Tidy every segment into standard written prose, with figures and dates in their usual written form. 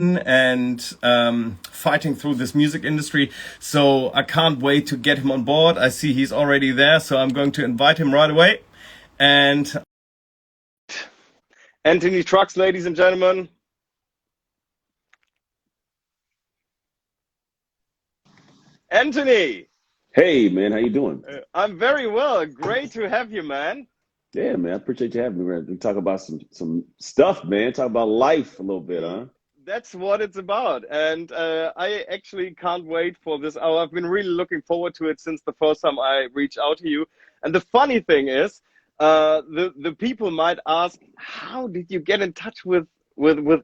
and fighting through this music industry. So I can't wait to get him on board. I see he's already there, so I'm going to invite him right away. And Anthony Trucks, ladies and gentlemen. Anthony, Hey man, how you doing? I'm very well. Great to have you, man. Yeah, man, I appreciate you having me. We're gonna talk about some stuff, man. Talk about life a little bit, huh? That's what it's about. And I actually can't wait for this hour. I've been really looking forward to it since the first time I reached out to you. And the funny thing is, the people might ask, how did you get in touch with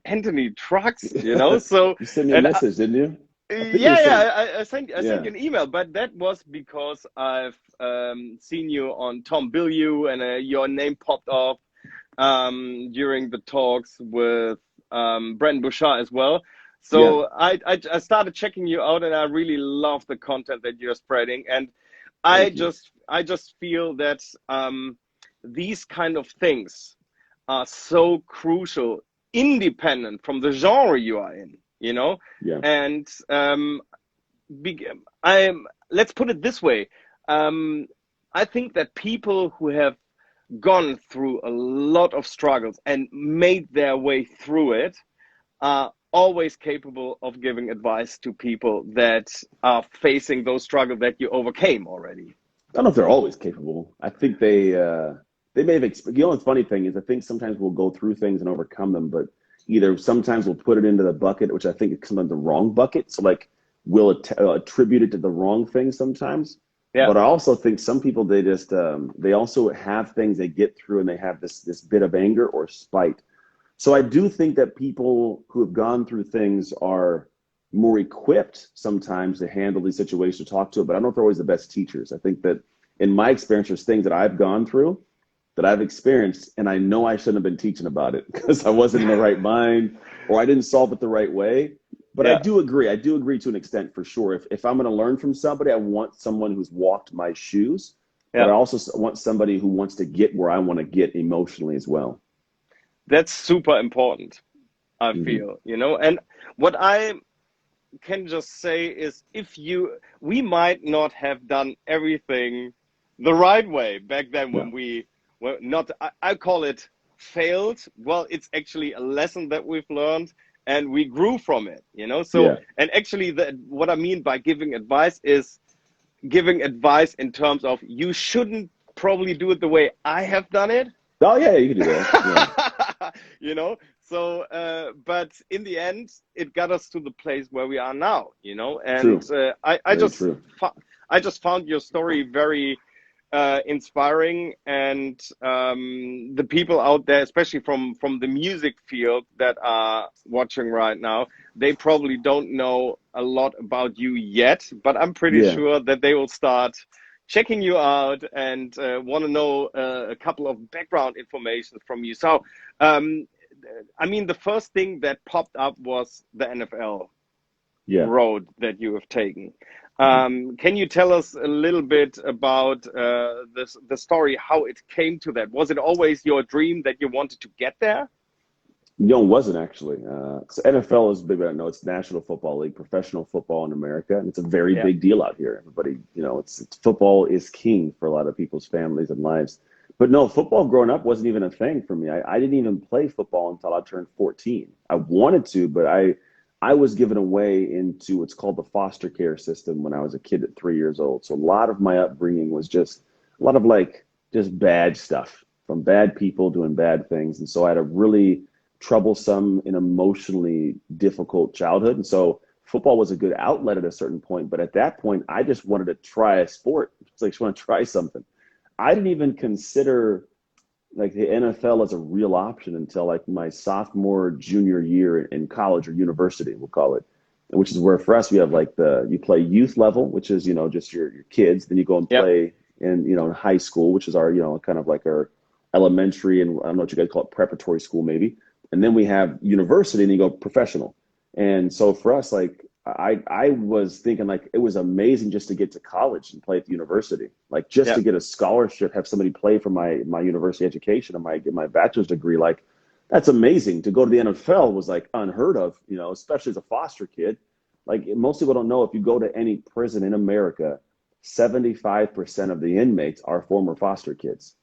Anthony Trucks? So You sent me a and message, didn't you? I think it yeah, was some. yeah, I sent Yeah, you an email, but that was because I've seen you on Tom Billieu, and your name popped up during the talks with Brandon Bouchard as well. yeah. So I started checking you out, and I really love the content that you're spreading. And I Thank you. just feel that these kind of things are so crucial, independent from the genre you are in. Yeah, And be, I'm let's put it this way. Um, I think that people who have gone through a lot of struggles and made their way through it are always capable of giving advice to people that are facing those struggles that you overcame already. I don't know if they're always capable. I think they may have. You know, the funny thing is, I think sometimes we'll go through things and overcome them, but either sometimes we'll put it into the bucket, which I think is sometimes the wrong bucket. So like we'll attribute it to the wrong thing sometimes. Yeah, But I also think some people they just they also have things they get through and they have this bit of anger or spite. So I do think that people who have gone through things are more equipped sometimes to handle these situations, to talk to it, but I don't know if they're always the best teachers. I think that in my experience, there's things that I've gone through that I've experienced, and I know I shouldn't have been teaching about it because I wasn't in the right mind or I didn't solve it the right way. But I yeah, do agree. I do agree to an extent for sure. If I'm going to learn from somebody, I want someone who's walked my shoes, but yeah. I also want somebody who wants to get where I want to get emotionally as well. That's super important, I Hmm. feel, And what I can just say is, we might not have done everything the right way back then Yeah. when we were not, I call it failed. Well, it's actually a lesson that we've learned, and we grew from it. So, Yeah. and actually what I mean by giving advice is giving advice in terms of you shouldn't probably do it the way I have done it. Oh yeah, you can do that. Yeah. So but in the end it got us to the place where we are now. And True. I Very just true. I just found your story very inspiring, and the people out there, especially from the music field that are watching right now, they probably don't know a lot about you yet, but I'm pretty Yeah. sure that they will start checking you out and want to know a couple of background information from you. So, um, I mean, the first thing that popped up was the NFL Yeah. road that you have taken. Mhm. Can you tell us a little bit about the story, how it came to that? Was it always your dream that you wanted to get there? Young wasn't actually. So NFL is big. I know it's National Football League, professional football in America, and it's a very Yeah, big deal out here. Everybody, it's football is king for a lot of people's families and lives. But no, football growing up wasn't even a thing for me. I didn't even play football until I turned 14. I wanted to, but I was given away into what's called the foster care system when I was a kid at 3 years old. So a lot of my upbringing was just a lot of like just bad stuff from bad people doing bad things, and so I had a really troublesome and emotionally difficult childhood. And so football was a good outlet at a certain point. But at that point, I just wanted to try a sport. It's like, I just want to try something. I didn't even consider like the NFL as a real option until like my sophomore, junior year in college or university, we'll call it, which is where for us, we have like you play youth level, which is, just your kids. Then you go and yeah, play in high school, which is our, kind of like our elementary and I don't know what you guys call it, preparatory school maybe. And then we have university and you go professional. And so for us, like I was thinking like it was amazing just to get to college and play at the university, like just yeah, to get a scholarship, have somebody play for my university education and my get my bachelor's degree. Like that's amazing. To go to the NFL was like unheard of, you know, especially as a foster kid. Like most people don't know, if you go to any prison in America, 75% of the inmates are former foster kids.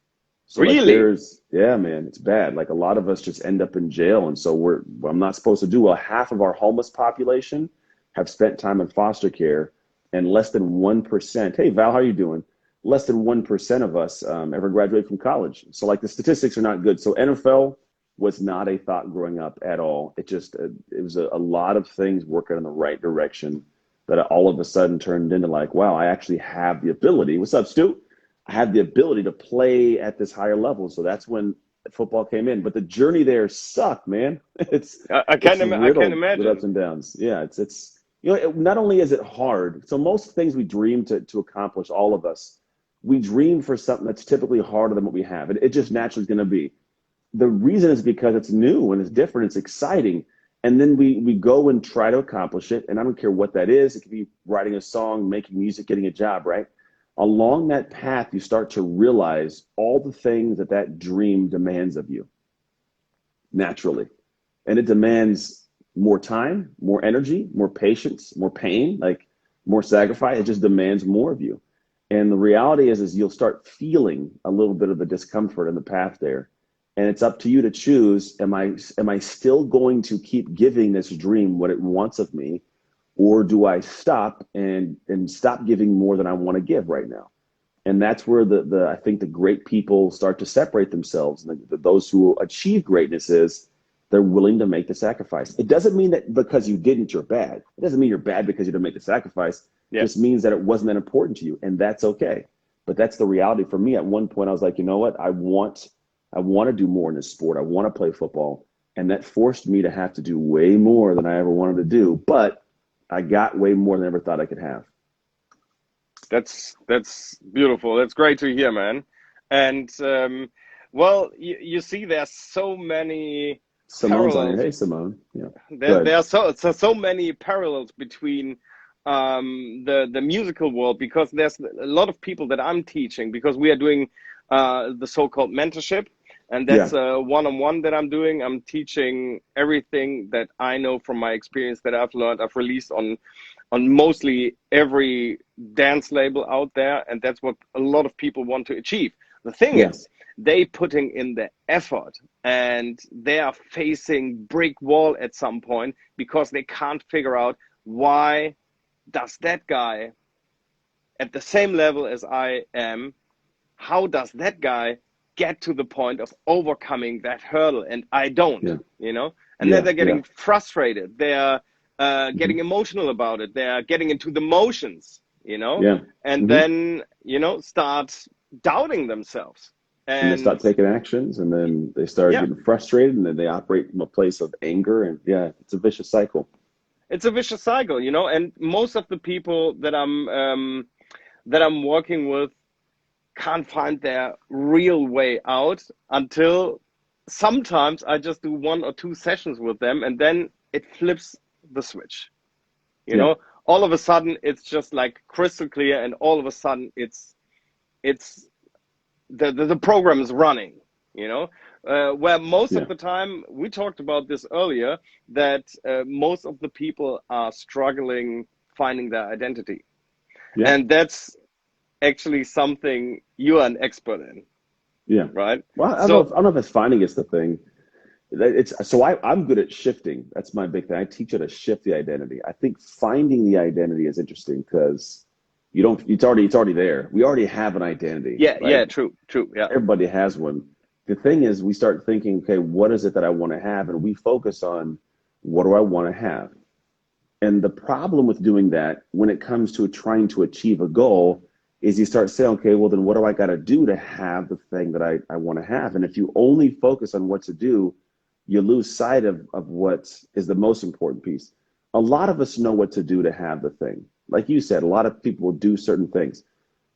So like Really? yeah, man, it's bad. Like a lot of us just end up in jail. And so I'm not supposed to do well. Half of our homeless population have spent time in foster care, and less than 1%. Hey, Val, how are you doing? Less than 1% of us ever graduate from college. So like the statistics are not good. So NFL was not a thought growing up at all. It just, it was a lot of things working in the right direction that all of a sudden turned into like, wow, I actually have the ability. What's up, Stu? I have the ability to play at this higher level. So that's when football came in. But the journey there sucked, man. It's I can riddled with ups imagine. and downs. Yeah, it's you know, not only is it hard. So most things we dream to accomplish, all of us, we dream for something that's typically harder than what we have. It just naturally is going to be. The reason is because it's new and it's different, it's exciting. And then we go and try to accomplish it. And I don't care what that is. It could be writing a song, making music, getting a job, right? Along that path, you start to realize all the things that that dream demands of you naturally. And it demands more time, more energy, more patience, more pain, like more sacrifice. It just demands more of you. And the reality is you'll start feeling a little bit of the discomfort in the path there. And it's up to you to choose, am I still going to keep giving this dream what it wants of me? Or do I stop and stop giving more than I want to give right now? And that's where the I think the great people start to separate themselves. And those who achieve greatness is they're willing to make the sacrifice. It doesn't mean that because you didn't, you're bad. It doesn't mean you're bad because you didn't make the sacrifice. It Yeah. just means that it wasn't that important to you, and that's okay. But that's the reality for me. At one point, I was like, you know what? I want to do more in this sport. I want to play football, and that forced me to have to do way more than I ever wanted to do. But I got way more than I ever thought I could have. That's beautiful. That's great to hear, man. And well, you see, there's so many Simone's on here. parallels. Hey, Simone. Yeah. There Good. are so many parallels between the musical world, because there's a lot of people that I'm teaching, because we are doing the so-called mentorship, and Yeah. that's one-on-one that I'm doing. I'm teaching everything that I know from my experience that I've learned. I've released on mostly every dance label out there, and that's what a lot of people want to achieve. The thing Yeah. is, they putting in the effort, and they are facing brick wall at some point because they can't figure out, why does that guy at the same level as I am, how does that guy get to the point of overcoming that hurdle and I don't, Yeah. you know? And then Yeah. they're Yeah. getting frustrated. They're Hmm. getting emotional about it. They're getting into the motions, you know? Yeah. And Hmm. then, start doubting themselves. And they And start taking actions, and then they start yeah, getting frustrated, and then they operate from a place of anger, and yeah, it's a vicious cycle. it's a vicious cycle, and most of the people that I'm working with can't find their real way out until sometimes I just do 1 or 2 sessions with them, and then it flips the switch. Yeah. All of a sudden it's just like crystal clear, and all of a sudden it's the program is running. Where most Yeah. of the time, we talked about this earlier, that most of the people are struggling finding their identity, Yeah. and that's actually something you are an expert in, Yeah. right? Well, So I don't know if it's finding is the thing. I'm good at shifting. That's my big thing. I teach how to shift the identity. I think finding the identity is interesting because you don't. It's already there. We already have an identity, yeah, right? yeah, true, yeah. Everybody has one. The thing is, we start thinking, okay, what is it that I want to have, and we focus on what do I want to have. And the problem with doing that when it comes to trying to achieve a goal is you start saying, okay, well, then what do I got to do to have the thing that I want to have? And if you only focus on what to do, you lose sight of what is the most important piece. A lot of us know what to do to have the thing. Like you said, a lot of people will do certain things.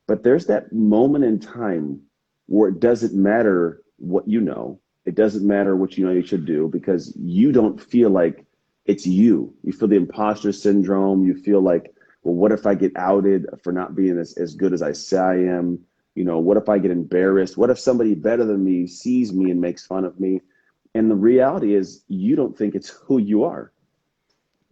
But there's that moment in time where it doesn't matter what you know. It doesn't matter what you know you should do because you don't feel like it's you. You feel the imposter syndrome. You feel like, well, what if I get outed for not being as good as I say I am? What if I get embarrassed? What if somebody better than me sees me and makes fun of me? And the reality is you don't think it's who you are.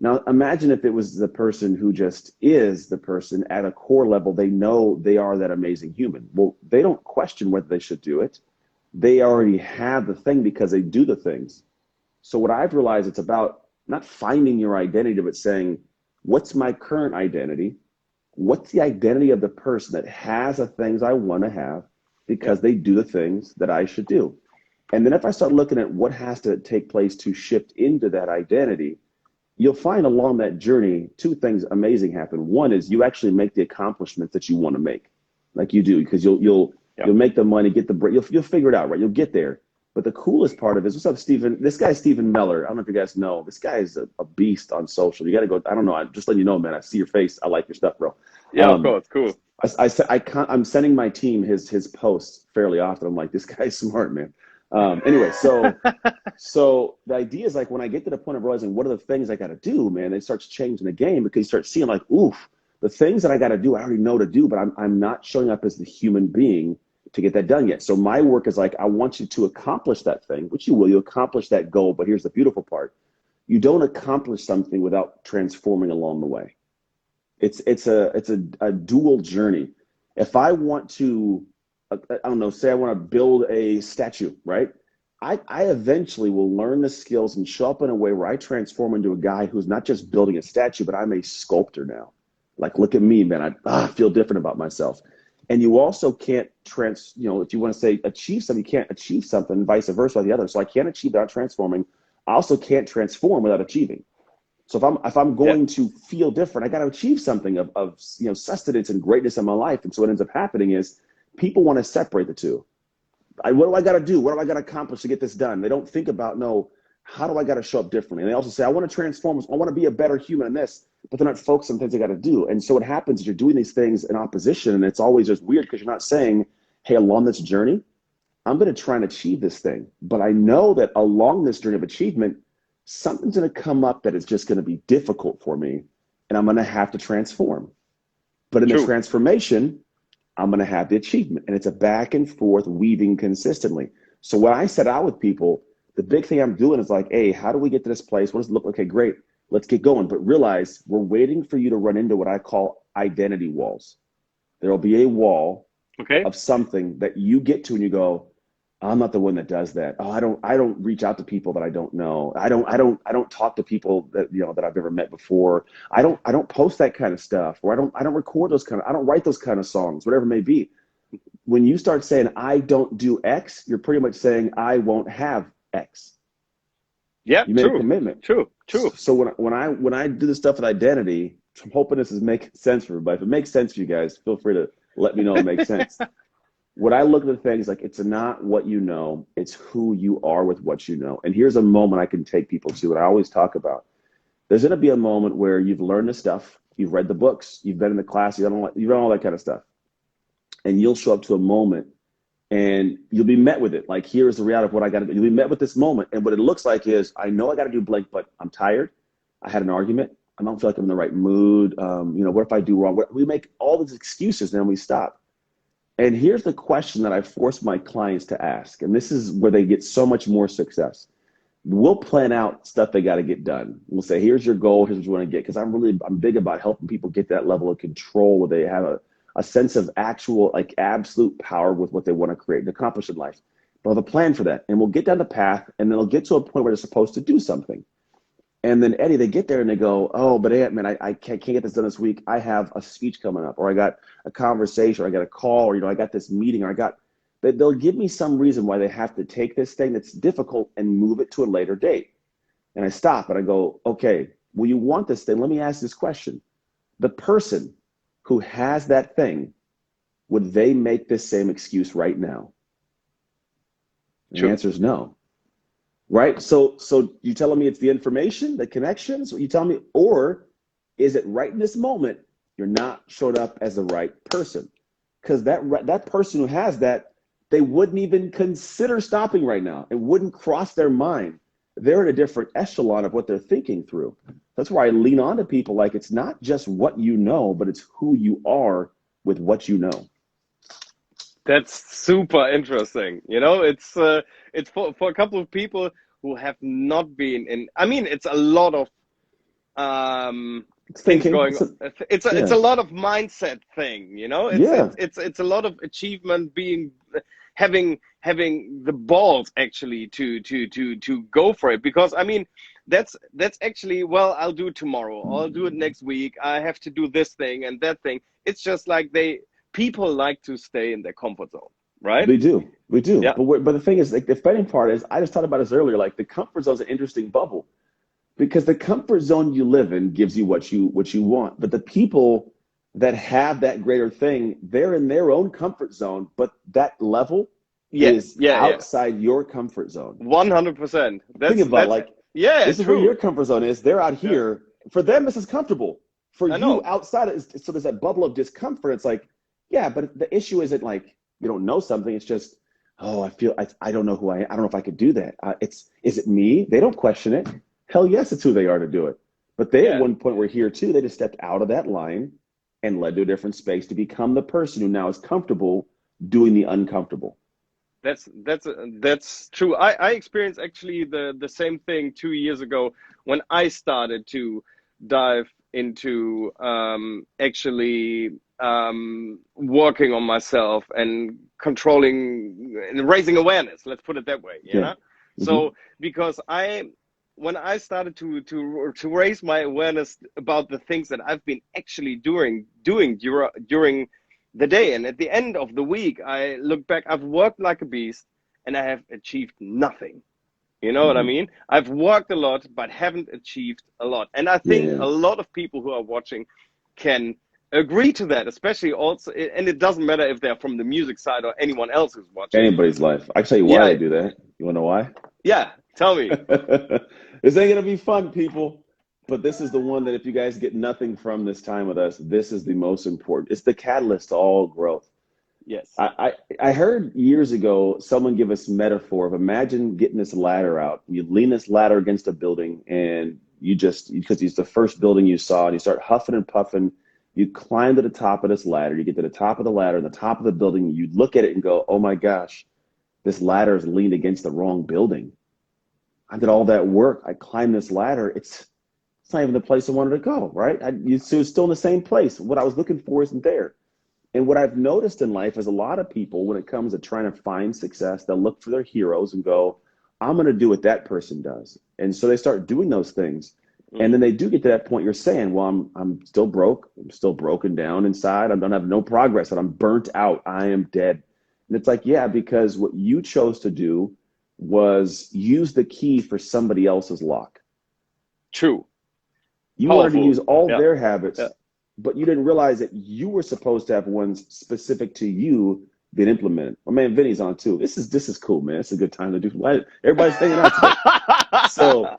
Now, imagine if it was the person who just is the person at a core level. They know they are that amazing human. Well, they don't question whether they should do it. They already have the thing because they do the things. So what I've realized, it's about not finding your identity, but saying, what's my current identity? What's the identity of the person that has the things I want to have because they do the things that I should do? And then if I start looking at what has to take place to shift into that identity, you'll find along that journey, two things amazing happen. One is you actually make the accomplishments that you want to make, like you do, because you'll make the money, get the break, you'll figure it out, right? You'll get there. But the coolest part of it is, what's up, Stephen? This guy, Stephen Meller. I don't know if you guys know. This guy is a beast on social. You got to go. I don't know. I'm just letting you know, man. I see your face. I like your stuff, bro. Yeah, of course. Cool. I'm sending my team his posts fairly often. I'm like, this guy's smart, man. Anyway, so the idea is like when I get to the point of realizing what are the things I got to do, man, it starts changing the game because you start seeing like, oof, the things that I got to do, I already know to do, but I'm not showing up as the human being to get that done yet. So my work is like, I want you to accomplish that thing, which you will. You accomplish that goal, but here's the beautiful part: you don't accomplish something without transforming along the way. It's a dual journey. If I want to, I don't know, say I want to build a statue, right? I eventually will learn the skills and show up in a way where I transform into a guy who's not just building a statue, but I'm a sculptor now. Like, look at me, man. I feel different about myself. And you also can't if you want to say achieve something, you can't achieve something, vice versa, the other. So I can't achieve without transforming. I also can't transform without achieving. So if I'm going to feel different, I got to achieve something of sustenance and greatness in my life. And so what ends up happening is people want to separate the two. What do I got to do? What do I got to accomplish to get this done? They don't think about, no, how do I got to show up differently? And they also say, I want to transform. I want to be a better human in this, but they're not focused on things they got to do. And so what happens is you're doing these things in opposition, and it's always just weird because you're not saying, hey, along this journey, I'm going to try and achieve this thing. But I know that along this journey of achievement, something's going to come up that is just going to be difficult for me, and I'm going to have to transform. But in the transformation, I'm going to have the achievement. And it's a back and forth weaving consistently. So when I set out with people, the big thing I'm doing is like, hey, how do we get to this place? What does it look like? Okay, great. Let's get going. But realize we're waiting for you to run into what I call identity walls. There'll be a wall of something that you get to and you go, I'm not the one that does that. Oh, I don't reach out to people that I don't know. I don't talk to people that that I've never met before. I don't post that kind of stuff, or I don't record I don't write those kind of songs, whatever it may be. When you start saying I don't do X, you're pretty much saying I won't have X. Yeah, you made a commitment. True. So when I do the stuff with identity, I'm hoping this is making sense for everybody. If it makes sense for you guys, feel free to let me know it makes sense. What I look at the things like, it's not what you know, it's who you are with what you know. And here's a moment I can take people to, and I always talk about. There's going to be a moment where you've learned the stuff, you've read the books, you've been in the class, you've done all that kind of stuff. And you'll show up to a moment and you'll be met with it. Like, here's the reality of what I got to do. You'll be met with this moment. And what it looks like is, I know I got to do blank, but I'm tired. I had an argument. I don't feel like I'm in the right mood. What if I do wrong? We make all these excuses and then we stop. And here's the question that I force my clients to ask. And this is where they get so much more success. We'll plan out stuff they got to get done. We'll say, here's your goal. Here's what you want to get. Because I'm big about helping people get that level of control where they have a sense of actual, like, absolute power with what they want to create and accomplish in life. But I'll have a plan for that. And we'll get down the path, and then they'll get to a point where they're supposed to do something. And then, Eddie, they get there and they go, oh, but man, I can't get this done this week. I have a speech coming up, or I got a conversation, or I got a call, or, I got this meeting, or they'll give me some reason why they have to take this thing that's difficult and move it to a later date. And I stop and I go, okay, well, you want this thing. Let me ask this question. The person who has that thing, would they make this same excuse right now? And the answer is no. Right? So you telling me it's the information, the connections, what you tell me, or is it right in this moment you're not showed up as the right person? Because that person who has that, they wouldn't even consider stopping right now. It wouldn't cross their mind. They're in a different echelon of what they're thinking through. That's why I lean on to people like, it's not just what you know, but it's who you are with what you know. That's super interesting. It's for a couple of people who have not been in. I mean, it's a lot of things Thinking. going on. It's a lot of mindset thing, you know. Yeah. It's a lot of achievement, being having the balls actually to go for it. Because I mean, that's actually, well, I'll do it tomorrow, or I'll do it next week. I have to do this thing and that thing. It's just like people like to stay in their comfort zone, right? We do. Yeah. But the thing is, like, the funny part is, I just talked about this earlier. Like, the comfort zone is an interesting bubble, because the comfort zone you live in gives you what you want. But the people that have that greater thing, they're in their own comfort zone, but that level is outside your comfort zone. 100%. Think about, like, this is true. where your comfort zone is. They're out here. For them, this is comfortable. For you, outside, so there's that bubble of discomfort. It's like, yeah, but the issue isn't like you don't know something. It's just, oh, I don't know who I don't know if I could do that. Is it me? They don't question it. Hell yes, it's who they are to do it. But they at one point were here too. They just stepped out of that line and led to a different space to become the person who now is comfortable doing the uncomfortable. That's true. I experienced actually the same thing 2 years ago when I started to dive into actually working on myself and controlling and raising awareness. Let's put it that way. You know? Mm-hmm. So because when I started to raise my awareness about the things that I've been actually doing during the day, and at the end of the week, I look back, I've worked like a beast and I have achieved nothing. You know what I mean? I've worked a lot, but haven't achieved a lot. And I think a lot of people who are watching can agree to that, especially also, and it doesn't matter if they're from the music side or anyone else who's watching. Anybody's life. I can tell you why I do that. You want to know why? Yeah, tell me. This ain't going to be fun, people. But this is the one that if you guys get nothing from this time with us, this is the most important. It's the catalyst to all growth. Yes. I heard years ago someone give us metaphor of, imagine getting this ladder out. You lean this ladder against a building, and because it's the first building you saw, and you start huffing and puffing. You climb to the top of this ladder. You get to the top of the ladder, and the top of the building, you look at it and go, oh my gosh, this ladder is leaned against the wrong building. I did all that work. I climbed this ladder. It's not even the place I wanted to go, right? It's still in the same place. What I was looking for isn't there. And what I've noticed in life is a lot of people, when it comes to trying to find success, they'll look for their heroes and go, I'm going to do what that person does. And so they start doing those things. And then they do get to that point you're saying, well, I'm still broke. I'm still broken down inside. I don't have no progress, and I'm burnt out. I am dead. And it's like, yeah, because what you chose to do was use the key for somebody else's lock. True. You wanted to use all their habits, but you didn't realize that you were supposed to have ones specific to you being implemented. My man Vinny's on too. This is cool, man. It's a good time to do. Everybody's hanging out today.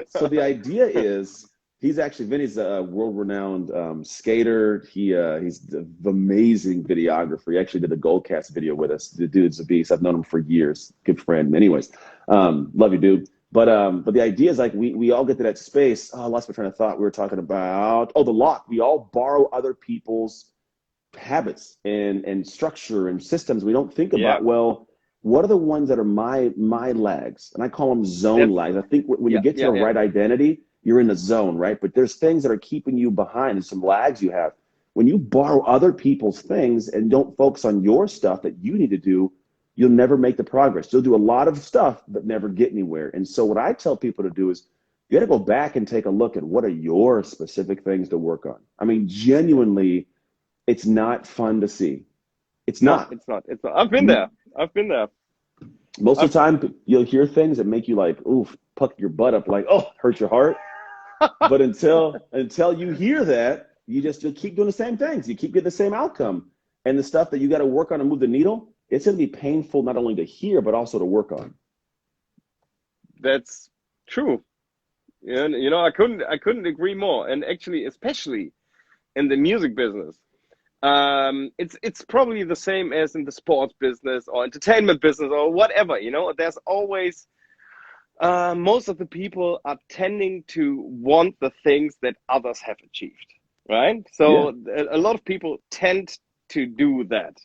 So the idea is, Vinny's a world-renowned skater. He's the amazing videographer. He actually did a Goldcast video with us. The dude's a beast. I've known him for years. Good friend. Anyways, love you, dude. But the idea is, like, we all get to that space. Oh, I lost my train of thought. We were talking about the lock. We all borrow other people's habits and structure and systems. We don't think about, well, what are the ones that are my lags? And I call them zone lags. I think when you get to the right identity, you're in the zone, right? But there's things that are keeping you behind and some lags you have. When you borrow other people's things and don't focus on your stuff that you need to do, you'll never make the progress. You'll do a lot of stuff, but never get anywhere. And so what I tell people to do is, you got to go back and take a look at what are your specific things to work on. I mean, genuinely, it's not fun to see. It's not. It's not. I've been there. Most of the time, you'll hear things that make you like, oof, puck your butt up, like, oh, hurt your heart. But until you hear that, you'll keep doing the same things. You keep getting the same outcome. And the stuff that you got to work on to move the needle, it's going to be painful not only to hear, but also to work on. That's true. And, you know, I couldn't agree more. And actually, especially in the music business, it's probably the same as in the sports business or entertainment business or whatever. You know, there's always most of the people are tending to want the things that others have achieved, right? So a lot of people tend to do that.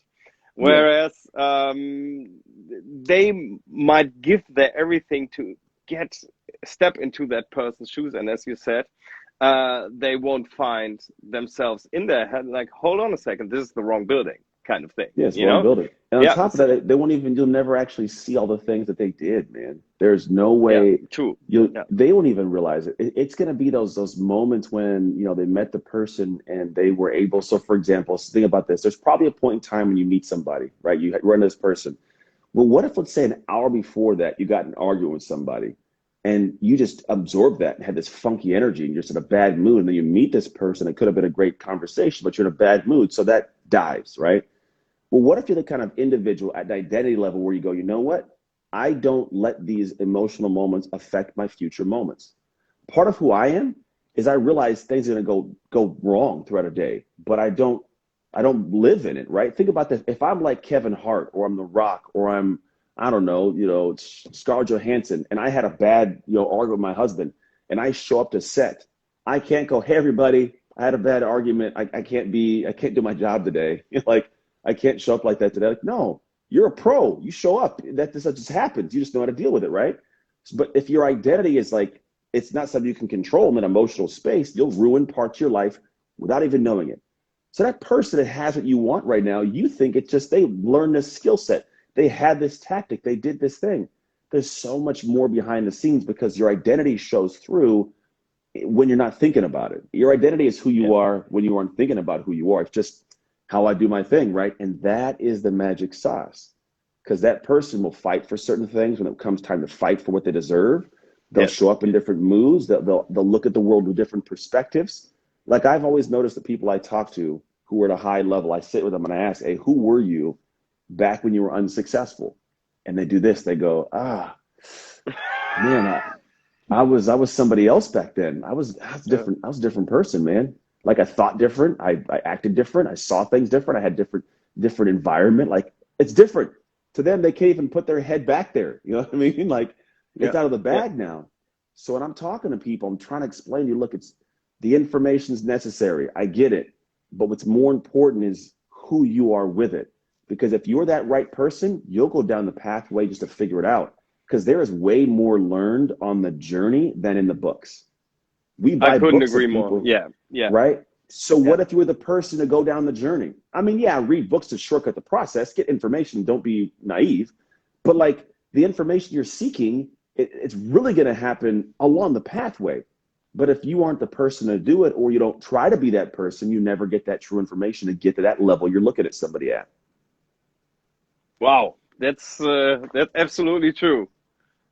Whereas they might give their everything step into that person's shoes, and as you said, they won't find themselves in their head like, hold on a second, this is the wrong building, kind of thing. Yeah, it's the wrong building. And on Yeah. top of that, they won't even, you'll never actually see all the things that they did, man. There's no Yeah. way True. they won't even realize it. It's going to be those moments when, you know, they met the person and they were able. So for example, think about this. There's probably a point in time when you meet somebody, right? You run this person. Well, what if, let's say, an hour before that, you got in an argument with somebody and you just absorbed that and had this funky energy and you're just in a bad mood. And then you meet this person. It could have been a great conversation, but you're in a bad mood. So that dies, right? Well, what if you're the kind of individual at the identity level where you go, you know what? I don't let these emotional moments affect my future moments. Part of who I am is I realize things are going to go wrong throughout a day, but I don't live in it, right? Think about this. If I'm like Kevin Hart or I'm The Rock or I don't know, Scarlett Johansson, and I had a bad, argument with my husband and I show up to set, I can't go, hey, everybody, I had a bad argument. I can't do my job today. Like, I can't show up like that today. Like, no, you're a pro. You show up. That just happens. You just know how to deal with it, right? But if your identity is like, it's not something you can control in an emotional space, you'll ruin parts of your life without even knowing it. So that person that has what you want right now, you think it's just they learned this skill set. They had this tactic. They did this thing. There's so much more behind the scenes because your identity shows through when you're not thinking about it. Your identity is who you are when you aren't thinking about who you are. It's just how I do my thing, right? And that is the magic sauce, because that person will fight for certain things when it comes time to fight for what they deserve. They'll show up in different moods. They'll look at the world with different perspectives. Like, I've always noticed the people I talk to who are at a high level, I sit with them and I ask, hey, who were you back when you were unsuccessful? And they do this. They go, man, I was somebody else back then. I was different. I was a different person, man. Like, I thought different. I acted different. I saw things different. I had different environment. Like, it's different to them. They can't even put their head back there. You know what I mean? Like, it's out of the bag now. So when I'm talking to people, I'm trying to explain to you, look, the information is necessary. I get it. But what's more important is who you are with it. Because if you're that right person, you'll go down the pathway just to figure it out. Because there is way more learned on the journey than in the books. We buy I couldn't books agree of people, more. Yeah. Right? So what if you were the person to go down the journey? I mean, yeah, read books to shortcut the process, get information, don't be naive. But like, the information you're seeking, it's really going to happen along the pathway. But if you aren't the person to do it, or you don't try to be that person, you never get that true information to get to that level you're looking at somebody at. Wow, that's absolutely true.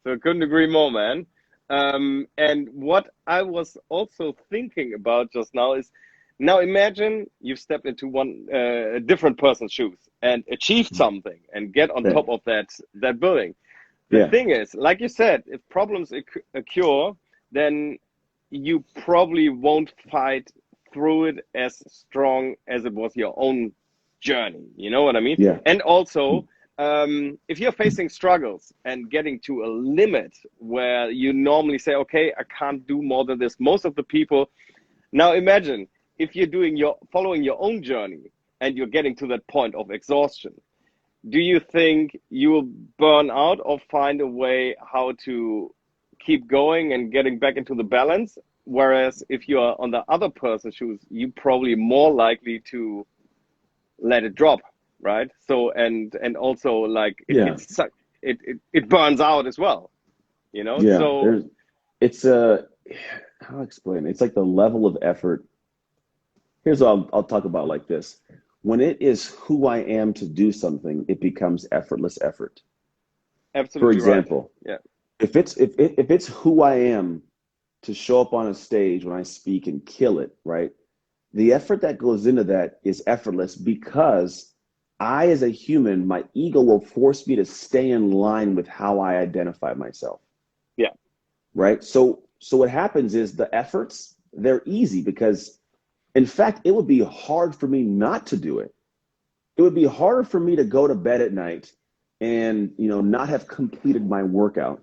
So I couldn't agree more, man. And what I was also thinking about just now is, now imagine you've stepped into a different person's shoes and achieved something and get on top of that building. The thing is, like you said, if problems occur, then you probably won't fight through it as strong as it was your own journey. You know what I mean? Yeah. And also, if you're facing struggles and getting to a limit where you normally say, okay, I can't do more than this. Most of the people, now imagine if you're following your own journey and you're getting to that point of exhaustion, do you think you will burn out or find a way how to keep going and getting back into the balance? Whereas if you are on the other person's shoes, you're probably more likely to let it drop. Right. So, and also, like, it burns out as well, Yeah. So it's how to explain it? It's like the level of effort. Here's what I'll talk about like this. When it is who I am to do something, it becomes effortless effort. Absolutely. For example, right. if it's who I am to show up on a stage when I speak and kill it, right? The effort that goes into that is effortless because I, as a human, my ego will force me to stay in line with how I identify myself. Yeah. Right. So what happens is the efforts, they're easy because, in fact, it would be hard for me not to do it. It would be harder for me to go to bed at night and, not have completed my workout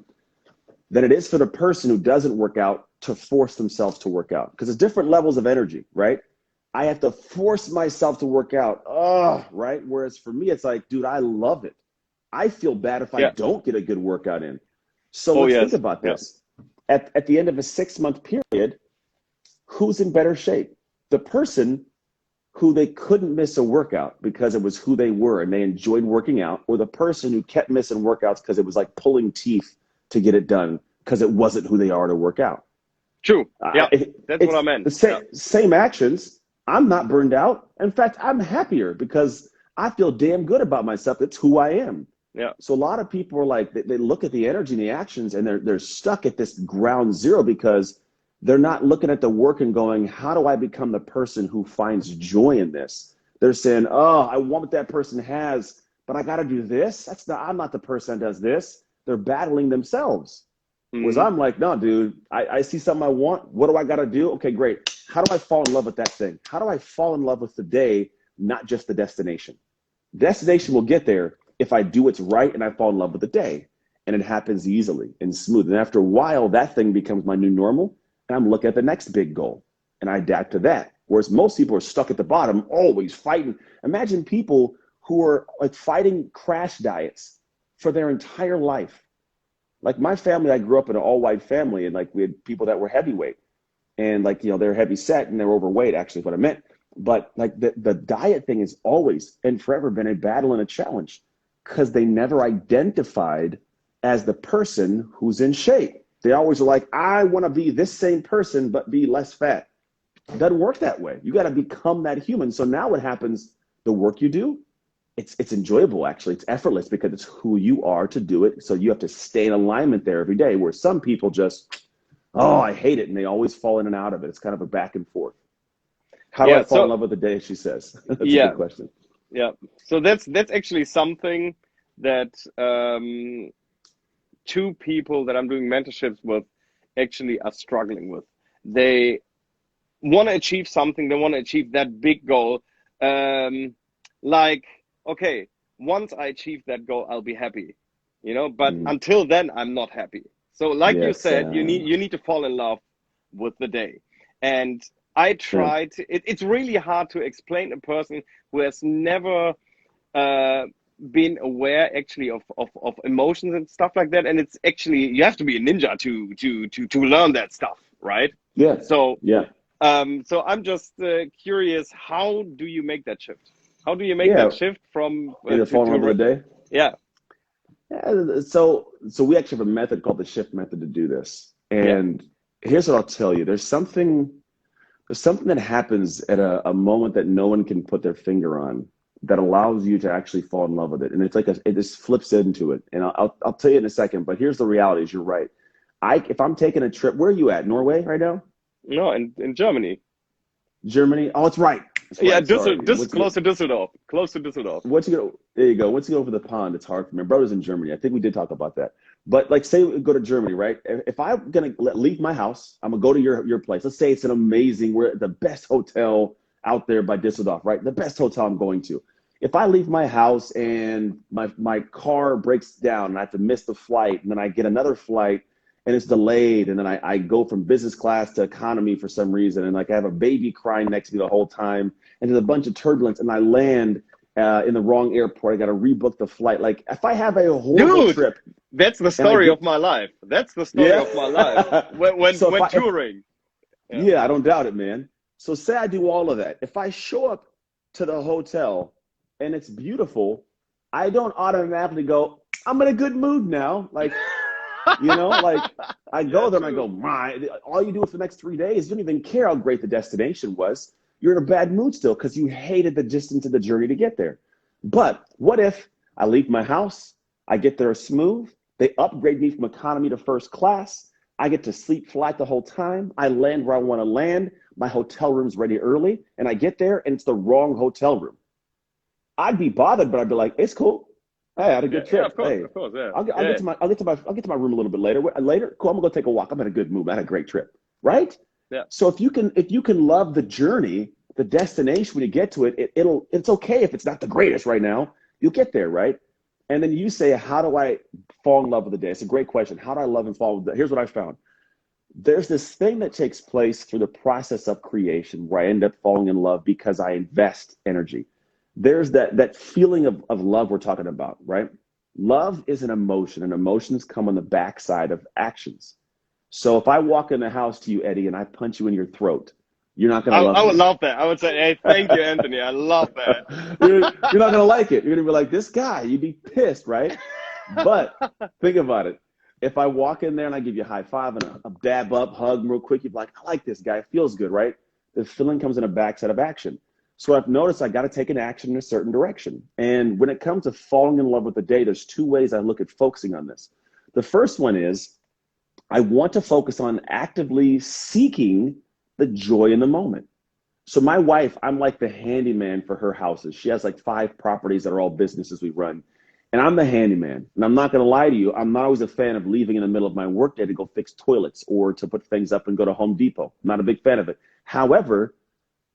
than it is for the person who doesn't work out to force themselves to work out, because there's different levels of energy, right? I have to force myself to work out. Right? Whereas for me, it's like, dude, I love it. I feel bad if I don't get a good workout in. So Oh let's think yes. about Yeah. this. At the end of a 6-month period, who's in better shape? The person who they couldn't miss a workout because it was who they were and they enjoyed working out, or the person who kept missing workouts because it was like pulling teeth to get it done because it wasn't who they are to work out. True. Yeah. That's what I It's meant. the Yeah. same actions. I'm not burned out. In fact, I'm happier because I feel damn good about myself. It's who I am. Yeah. So a lot of people are like, they look at the energy and the actions and they're stuck at this ground zero because they're not looking at the work and going, how do I become the person who finds joy in this? They're saying, oh, I want what that person has, but I got to do this. I'm not the person that does this. They're battling themselves. Whereas Mhm. I'm like, no, dude, I see something I want. What do I got to do? Okay, great. How do I fall in love with that thing? How do I fall in love with the day, not just the destination? Destination will get there if I do what's right and I fall in love with the day. And it happens easily and smooth. And after a while, that thing becomes my new normal. And I'm looking at the next big goal and I adapt to that. Whereas most people are stuck at the bottom, always fighting. Imagine people who are like fighting crash diets for their entire life. Like my family, I grew up in an all-white family, and like we had people that were heavyweight, and like they're heavy set and they're overweight. Actually, is what I meant. But like the diet thing has always and forever been a battle and a challenge because they never identified as the person who's in shape. They always are like, I want to be this same person but be less fat. It doesn't work that way. You got to become that human. So now what happens? The work you do, it's enjoyable actually. It's effortless because it's who you are to do it. So you have to stay in alignment there every day. Where some people just, oh, I hate it, and they always fall in and out of it. It's kind of a back and forth. How do I Yeah. fall in So love with the day? She says. That's a yeah. good question. Yeah. So that's actually something that two people that I'm doing mentorships with actually are struggling with. They want to achieve something. They want to achieve that big goal. Like, okay, once I achieve that goal, I'll be happy, but Mm. until then, I'm not happy. So like you Yes. said, you need to fall in love with the day. And I Yeah. try to, it's really hard to explain a person who has never uh, been aware actually of emotions and stuff like that. And it's actually, you have to be a ninja to learn that stuff, right? Yeah. So Yeah. so I'm just curious, how do you make that shift? How do you make that Yeah. shift from In the fall in love with the day. yeah, Yeah, so we actually have a method called the shift method to do this. yeah, And here's what I'll tell you. There's something that happens at a moment that no one can put their finger on that allows you to actually fall in love with it. And it's like it just flips into it. And I'll tell you in a second, but here's the reality is you're right. If I'm taking a trip, where are you at? Norway right now? no, in Germany, Germany? Oh, it's right. It's yeah, right. Sorry. Close to Düsseldorf, close to Düsseldorf. Once you go, there you go. Once you go over the pond, it's hard for me. My brother's in Germany. I think we did talk about that. But like, say we go to Germany, right? If I'm gonna leave my house, I'm gonna go to your place. Let's say it's an amazing, we're at the best hotel out there by Düsseldorf, right? The best hotel I'm going to. If I leave my house and my car breaks down and I have to miss the flight, and then I get another flight and it's delayed, and then I go from business class to economy for some reason, and like I have a baby crying next to me the whole time, and there's a bunch of turbulence, and I land in the wrong airport. I got to rebook the flight. Like if I have a horrible Dude, trip, that's the story of my life. That's the story of my life. yeah. So When touring. Yeah. yeah, I don't doubt it, man. So say I do all of that. If I show up to the hotel and it's beautiful, I don't automatically go, I'm in a good mood now. Like, like I go Yeah, there and I true. go, all you do for the next 3 days, you don't even care how great the destination was. You're in a bad mood still because you hated the distance of the journey to get there. But what if I leave my house, I get there smooth, they upgrade me from economy to first class, I get to sleep flat the whole time, I land where I want to land, my hotel room's ready early, and I get there and it's the wrong hotel room. I'd be bothered, but I'd be like, it's cool. Hey, I had a Yeah, good yeah, trip. Hey, of course, yeah. I'll Yeah. get to my room a little bit later. Later, cool. I'm gonna go take a walk. I'm in a good mood. I had a great trip, right? Yeah. So if you can love the journey, the destination when you get to it, it's okay if it's not the greatest right now. You'll get there, right? And then you say, how do I fall in love with the day? It's a great question. How do I love and fall with the day? Here's what I found. There's this thing that takes place through the process of creation where I end up falling in love because I invest energy. There's that feeling of love we're talking about, right? Love is an emotion, and emotions come on the backside of actions. So if I walk in the house to you, Eddie, and I punch you in your throat, you're not going to love I would me. love that. I would say, hey, thank you, Anthony. I love that. You're not going to like it. You're going to be like, this guy, you'd be pissed, right? But think about it. If I walk in there and I give you a high five and a dab up, hug real quick, you'd be like, I like this guy. It feels good, right? The feeling comes in a backside of action. So I've noticed I got to take an action in a certain direction. And when it comes to falling in love with the day, there's two ways I look at focusing on this. The first one is I want to focus on actively seeking the joy in the moment. So my wife, I'm like the handyman for her houses. She has like 5 properties that are all businesses we run. And I'm the handyman. And I'm not going to lie to you. I'm not always a fan of leaving in the middle of my workday to go fix toilets or to put things up and go to Home Depot. I'm not a big fan of it. However,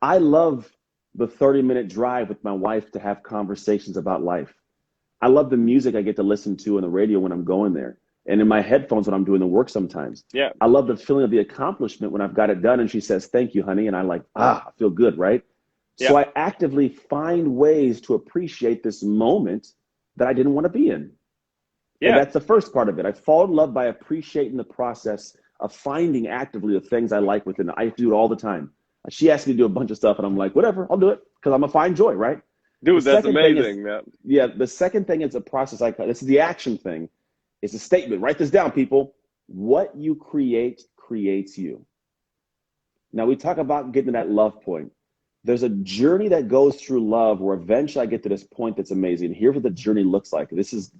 I love the 30-minute drive with my wife to have conversations about life. I love the music I get to listen to on the radio when I'm going there and in my headphones when I'm doing the work sometimes. Yeah. I love the feeling of the accomplishment when I've got it done and she says, thank you, honey. And I like, I feel good, right? Yeah. So I actively find ways to appreciate this moment that I didn't want to be in. Yeah. And that's the first part of it. I fall in love by appreciating the process of finding actively the things I like within it. I do it all the time. She asked me to do a bunch of stuff and I'm like, whatever, I'll do it because I'm gonna find joy, right? Dude, that's amazing. Yeah, the second thing is a process. This is the action thing. It's a statement. Write this down, people. What you create creates you. Now we talk about getting to that love point. There's a journey that goes through love where eventually I get to this point that's amazing. Here's what the journey looks like.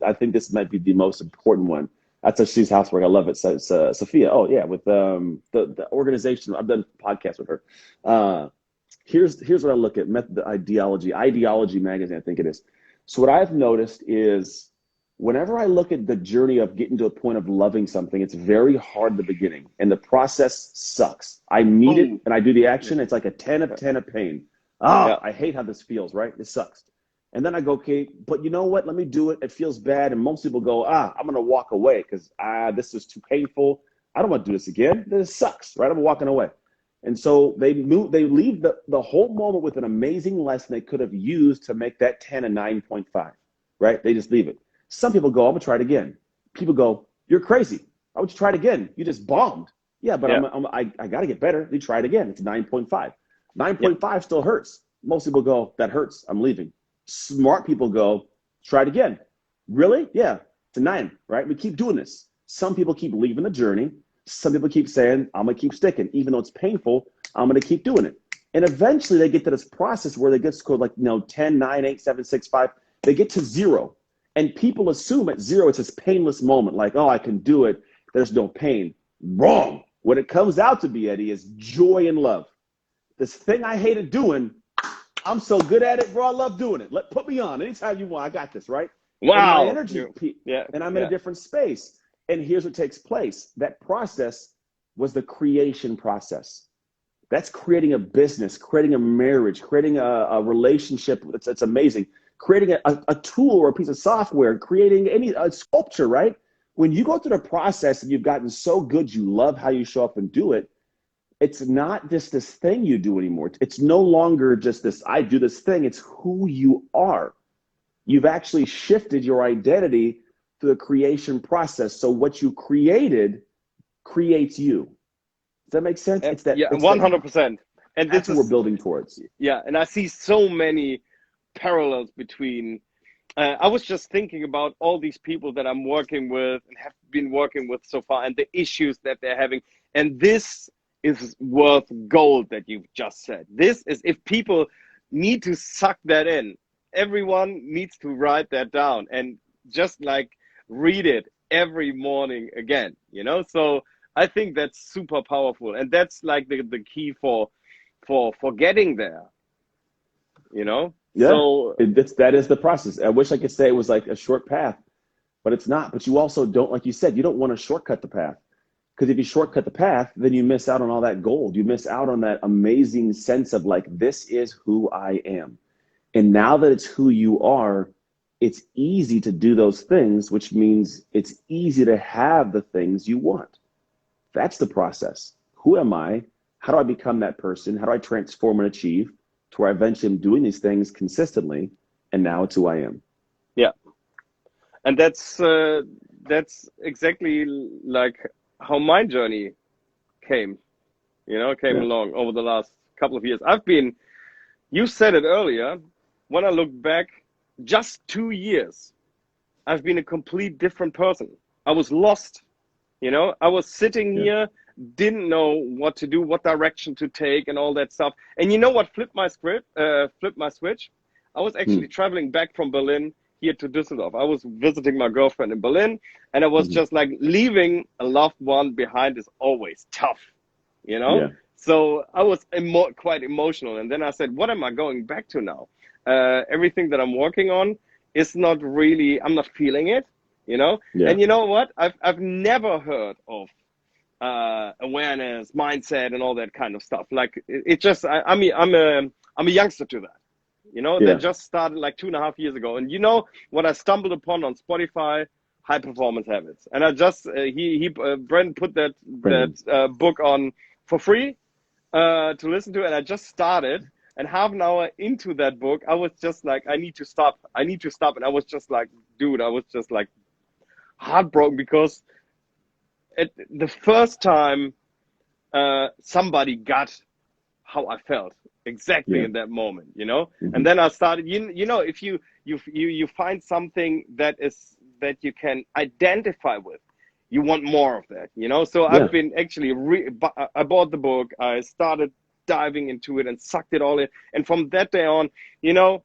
I think this might be the most important one. That's She's Housework. I love it. So, Sophia. Oh yeah, with the organization. I've done podcasts with her. Here's what I look at. The Ideology magazine, I think it is. So what I've noticed is whenever I look at the journey of getting to a point of loving something, it's very hard in the beginning, and the process sucks. I meet it and I do the action. It's like a 10 of 10 of pain. I hate how this feels. Right? This sucks. And then I go, okay, but you know what? Let me do it. It feels bad. And most people go, I'm going to walk away because this is too painful. I don't want to do this again. This sucks, right? I'm walking away. And so they leave the whole moment with an amazing lesson they could have used to make that 10 a 9.5, right? They just leave it. Some people go, I'm going to try it again. People go, you're crazy. Why would you try it again? You just bombed. Yeah, but I got to get better. They try it again. It's 9.5. 9.5 still hurts. Most people go, that hurts. I'm leaving. Smart people go, try it again. Really? Yeah, it's a 9, right? We keep doing this. Some people keep leaving the journey. Some people keep saying, I'm going to keep sticking. Even though it's painful, I'm going to keep doing it. And eventually they get to this process where they get scored like, 10, 9, 8, 7, 6, 5. They get to 0. And people assume at 0, it's this painless moment. Like, I can do it. There's no pain. Wrong. What it comes out to be, Eddie, is joy and love. This thing I hated doing, I'm so good at it, bro. I love doing it. Put me on anytime you want. I got this, right? Wow. And my energy, and I'm in a different space. And here's what takes place. That process was the creation process. That's creating a business, creating a marriage, creating a relationship that's amazing, creating a tool or a piece of software, creating a sculpture, right? When you go through the process and you've gotten so good, you love how you show up and do it. It's not just this thing you do anymore. It's no longer just this, I do this thing. It's who you are. You've actually shifted your identity through the creation process. So what you created creates you. Does that make sense? It's that. Yeah, 100%. And that's what we're building towards. Yeah, and I see so many parallels between. I was just thinking about all these people that I'm working with and have been working with so far, and the issues that they're having. And this is worth gold that you've just said. This is, if people need to suck that in, everyone needs to write that down and just like read it every morning again, So I think that's super powerful. And that's like the key for getting there, Yeah. So that is the process. I wish I could say it was like a short path, but it's not. But you also don't, like you said, you don't want to shortcut the path. Because if you shortcut the path, then you miss out on all that gold. You miss out on that amazing sense of like, this is who I am. And now that it's who you are, it's easy to do those things, which means it's easy to have the things you want. That's the process. Who am I? How do I become that person? How do I transform and achieve to where I eventually am doing these things consistently? And now it's who I am. Yeah. And that's exactly like how my journey came, came Yeah. along over the last couple of years. You said it earlier, when I look back, just 2 years, I've been a complete different person. I was lost, I was sitting Yeah. here, didn't know what to do, what direction to take, and all that stuff. And you know what flipped my switch? I was Hmm. actually traveling back from Berlin here to Düsseldorf. I was visiting my girlfriend in Berlin, and I was Hmm. just like, leaving a loved one behind is always tough, you know? Yeah. So I was quite emotional. And then I said, what am I going back to now? Everything that I'm working on is not really, I'm not feeling it, you know? Yeah. And you know what? I've never heard of awareness, mindset, and all that kind of stuff. Like it just, I'm a youngster to that. That Yeah. just started like 2.5 years ago. And you know what I stumbled upon on Spotify? High performance habits. And I just Brent put Brandon. that book on for free to listen to, and I just started. And half an hour into that book, I was just like, I need to stop. I need to stop. And I was just like, dude, I was just like heartbroken because the first time somebody got how I felt exactly Yeah. in that moment, Hmm. And then I started, if you find something that you can identify with, you want more of that, So Yeah. I've been actually, I bought the book, I started diving into it and sucked it all in. And from that day on, you know,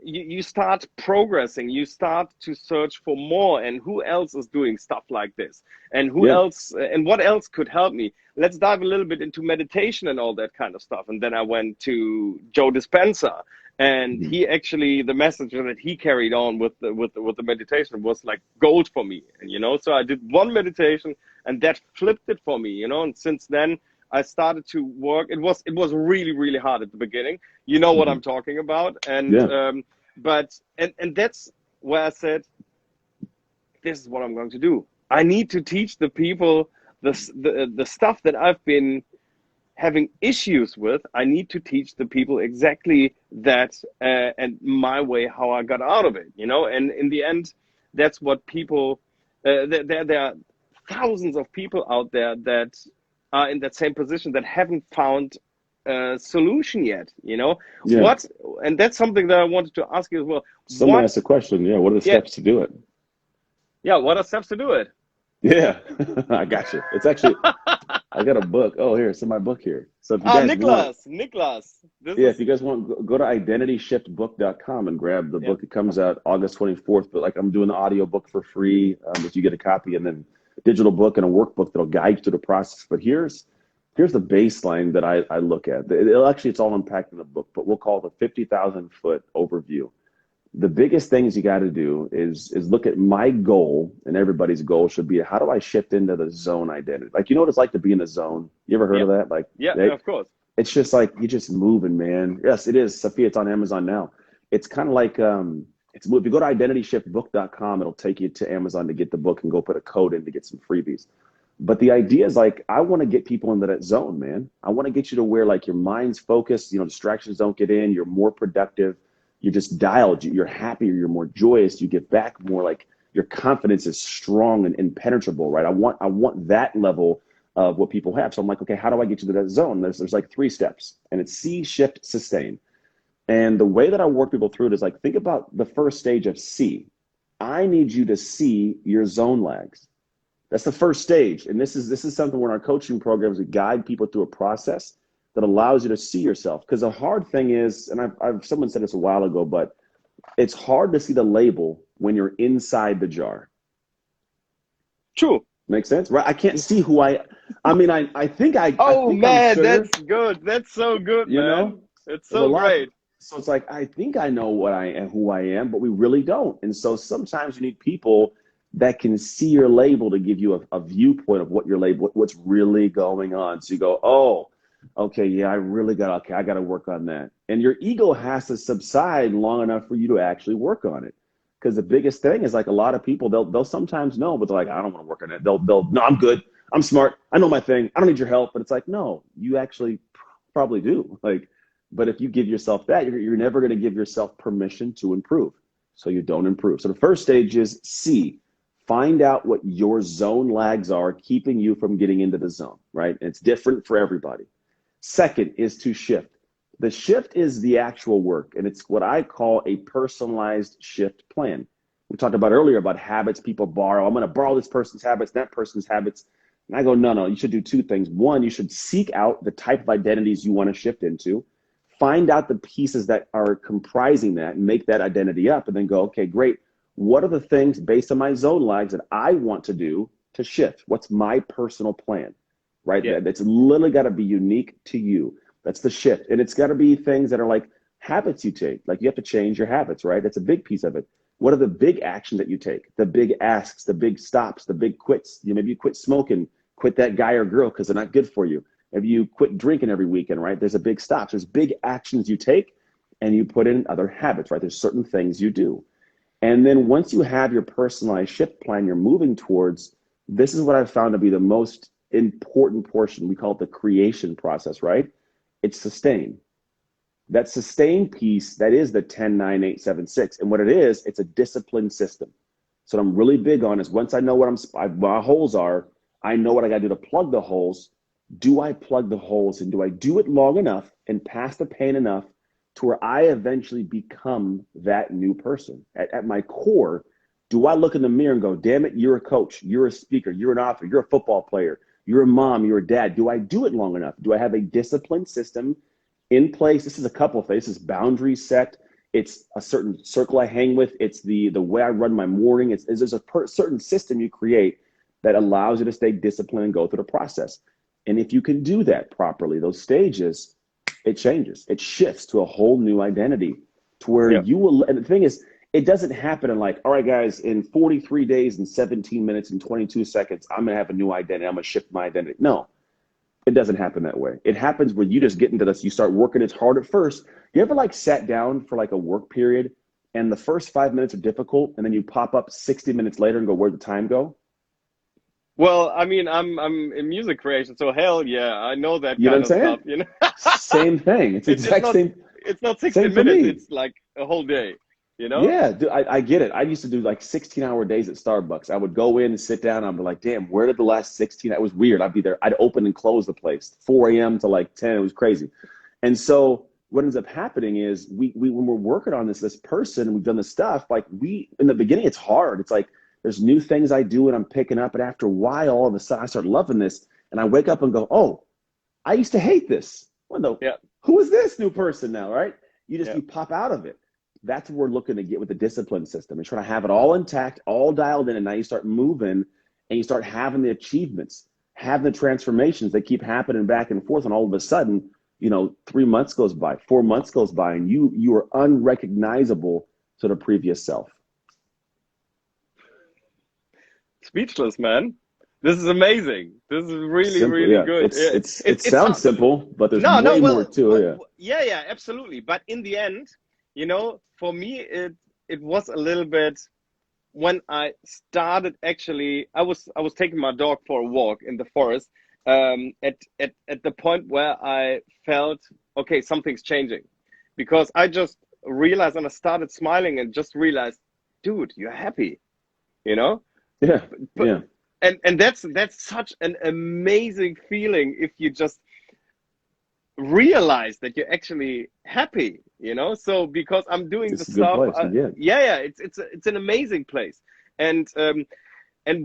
you start progressing, you start to search for more, and who else is doing stuff like this, and who Yeah. else, and what else could help me. Let's dive a little bit into meditation and all that kind of stuff. And then I went to Joe Dispenza, and Hmm. he actually, the message that he carried on with the meditation was like gold for me. And so I did one meditation, and that flipped it for me. And since then I started to work. It was really, really hard at the beginning. You know what Hmm. I'm talking about. And Yeah. but that's where I said, this is what I'm going to do. I need to teach the people the stuff that I've been having issues with. I need to teach the people exactly that, and my way, how I got out of it. And in the end, that's what people. There are thousands of people out there that are in that same position that haven't found a solution yet. Yeah. What, and that's something that I wanted to ask you as well. Someone What, asked a question. Yeah. What are the yeah, steps to do it? yeah. What are steps to do it? Yeah. I got you. It's actually, I got a book. Oh, here, it's in my book here. So if you guys want, Niklas, this yeah, if is, you guys want, go to identityshiftbook.com and grab the yeah. book. It comes out August 24th, but like I'm doing the audio book for free, if you get a copy, and then digital book and a workbook that'll guide you through the process. But here's the baseline that I look at. It's all unpacked in the book, but we'll call it the 50,000-foot overview. The biggest things you got to do is look at my goal, and everybody's goal should be, how do I shift into the zone identity? Like, you know what it's like to be in the zone? You ever heard of Yep. that? Like, Yeah, they, of course. it's just like you're just moving, man. Yes, it is. Sophia, it's on Amazon now. It's kind of like if you go to identityshiftbook.com, it'll take you to Amazon to get the book and go put a code in to get some freebies. But the idea is like, I want to get people into that zone, man. I want to get you to where like your mind's focused, distractions don't get in, you're more productive, you're just dialed, you're happier, you're more joyous, you get back more like your confidence is strong and impenetrable, right? I want that level of what people have. So I'm like, okay, how do I get you to that zone? There's like 3 steps, and it's C, shift, sustain. And the way that I work people through it is like, think about the first stage of C. I need you to see your zone lags. That's the first stage. And this is something where in our coaching programs, we guide people through a process that allows you to see yourself. Because the hard thing is, and I've someone said this a while ago, but it's hard to see the label when you're inside the jar. True. Make sense? Right? I can't see who I mean, I think I Oh think I'm man, sure, that's good. That's so good, you know? man. It's There's a so lot. great. So it's like, I think I know what I am, who I am, but we really don't. And so sometimes you need people that can see your label to give you a viewpoint of what your label, what's really going on. So you go, oh, okay, yeah, I got to work on that. And your ego has to subside long enough for you to actually work on it. Because the biggest thing is like a lot of people, they'll sometimes know, but they're like, I don't want to work on it. No, I'm good. I'm smart. I know my thing. I don't need your help. But it's like, no, you actually probably do. Like, but if you give yourself that, you're never going to give yourself permission to improve. so you don't improve. So the first stage is C, find out what your zone lags are, keeping you from getting into the zone, right? And it's different for everybody. Second is to shift. The shift is the actual work, and it's what I call a personalized shift plan. We talked about earlier about habits people borrow. I'm going to borrow this person's habits, that person's habits. And I go, no, you should do two things. One, you should seek out the type of identities you want to shift into, find out the pieces that are comprising that and make that identity up, and then go, okay, great. What are the things based on my zone lags that I want to do to shift? What's my personal plan, right? Yeah. It's literally got to be unique to you. That's the shift. And it's got to be things that are like habits you take. Like you have to change your habits, right? That's a big piece of it. What are the big actions that you take? The big asks, the big stops, the big quits. Maybe you quit smoking, quit that guy or girl because they're not good for you. If you quit drinking every weekend, right? There's a big stop. There's big actions you take and you put in other habits, right? There's certain things you do. And then once you have your personalized shift plan you're moving towards, this is what I've found to be the most important portion. We call it the creation process, right? It's sustain. That sustain piece, that is the 10, 9, 8, 7, 6. And what it is, it's a disciplined system. So what I'm really big on is once I know what my holes are, I know what I got to do to plug the holes. Do I plug the holes and do I do it long enough and pass the pain enough to where I eventually become that new person? At my core, do I look in the mirror and go, damn it, you're a coach, you're a speaker, you're an author, you're a football player, you're a mom, you're a dad. Do I do it long enough? Do I have a disciplined system in place? This is a couple of things. This is boundaries set. It's a certain circle I hang with. It's the way I run my morning. There's a certain system you create that allows you to stay disciplined and go through the process. And if you can do that properly, those stages, it changes. It shifts to a whole new identity to where you will. And the thing is, it doesn't happen in like, all right, guys, in 43 days and 17 minutes and 22 seconds, I'm going to have a new identity. I'm going to shift my identity. No, it doesn't happen that way. It happens when you just get into this. You start working. It's hard at first. You ever like sat down for like a work period and the first 5 minutes are difficult and then you pop up 60 minutes later and go, where'd the time go? Well, I mean, I'm in music creation, so hell yeah, I know that kind of stuff, you know. Same thing. It's exact same. It's not 60 minutes, it's like a whole day, you know? Yeah, dude, I get it. I used to do like 16-hour days at Starbucks. I would go in and sit down and I'd be like, damn, where did the last 16? It was weird. I'd be there. I'd open and close the place 4 a.m. to like 10. It was crazy. And so what ends up happening is we when we're working on this person and we've done this stuff, like in the beginning, it's hard. It's like, there's new things I do and I'm picking up. And after a while, all of a sudden I start loving this. And I wake up and go, oh, I used to hate this. Who is this new person now, right? You pop out of it. That's what we're looking to get with the discipline system. You're trying to have it all intact, all dialed in. And now you start moving and you start having the achievements, having the transformations that keep happening back and forth. And all of a sudden, 3 months goes by, 4 months goes by, and you are unrecognizable to the previous self. Speechless, man. This is amazing. This is really, simple, really good. It sounds simple, but there's way more to it. Yeah, absolutely. But in the end, for me, it was a little bit when I started. Actually, I was taking my dog for a walk in the forest. At the point where I felt, okay, something's changing, because I just realized and I started smiling and just realized, dude, you're happy, Yeah. And that's such an amazing feeling if you just realize that you're actually happy, So because I'm doing the stuff, it's an amazing place. And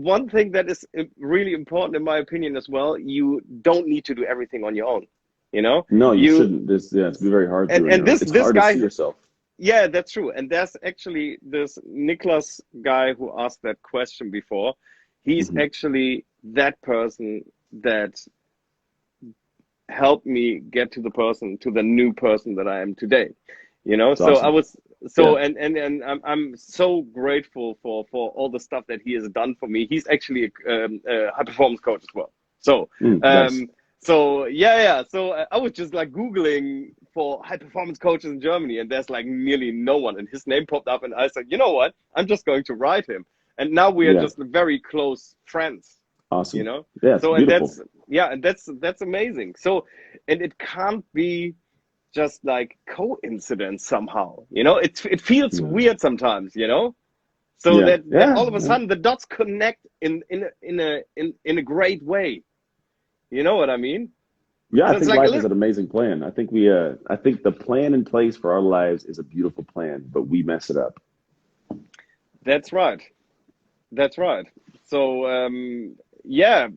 one thing that is really important in my opinion as well, you don't need to do everything on your own, No, you shouldn't. It's very hard to. And this hard guy, to see yourself. Yeah, that's true. And there's actually this Niklas guy who asked that question before. He's actually that person that helped me get to the new person that I am today. That's so awesome. I was and I'm so grateful for all the stuff that he has done for me. He's actually a high performance coach as well. So nice. So I was just like Googling for high performance coaches in Germany, and there's like nearly no one. And his name popped up, and I said, you know what? I'm just going to write him. And now we are just very close friends. Awesome. Yeah. So and that's amazing. So, and it can't be just like coincidence somehow. You know, it feels Yeah. weird sometimes, you know? So Yeah. that Yeah. all of a Yeah. sudden the dots connect in a great way. You know what I mean? Yeah, I So it's think like a life is little. an amazing plan. I think the plan in place for our lives is a beautiful plan, but we mess it up. That's right. That's right. So yeah,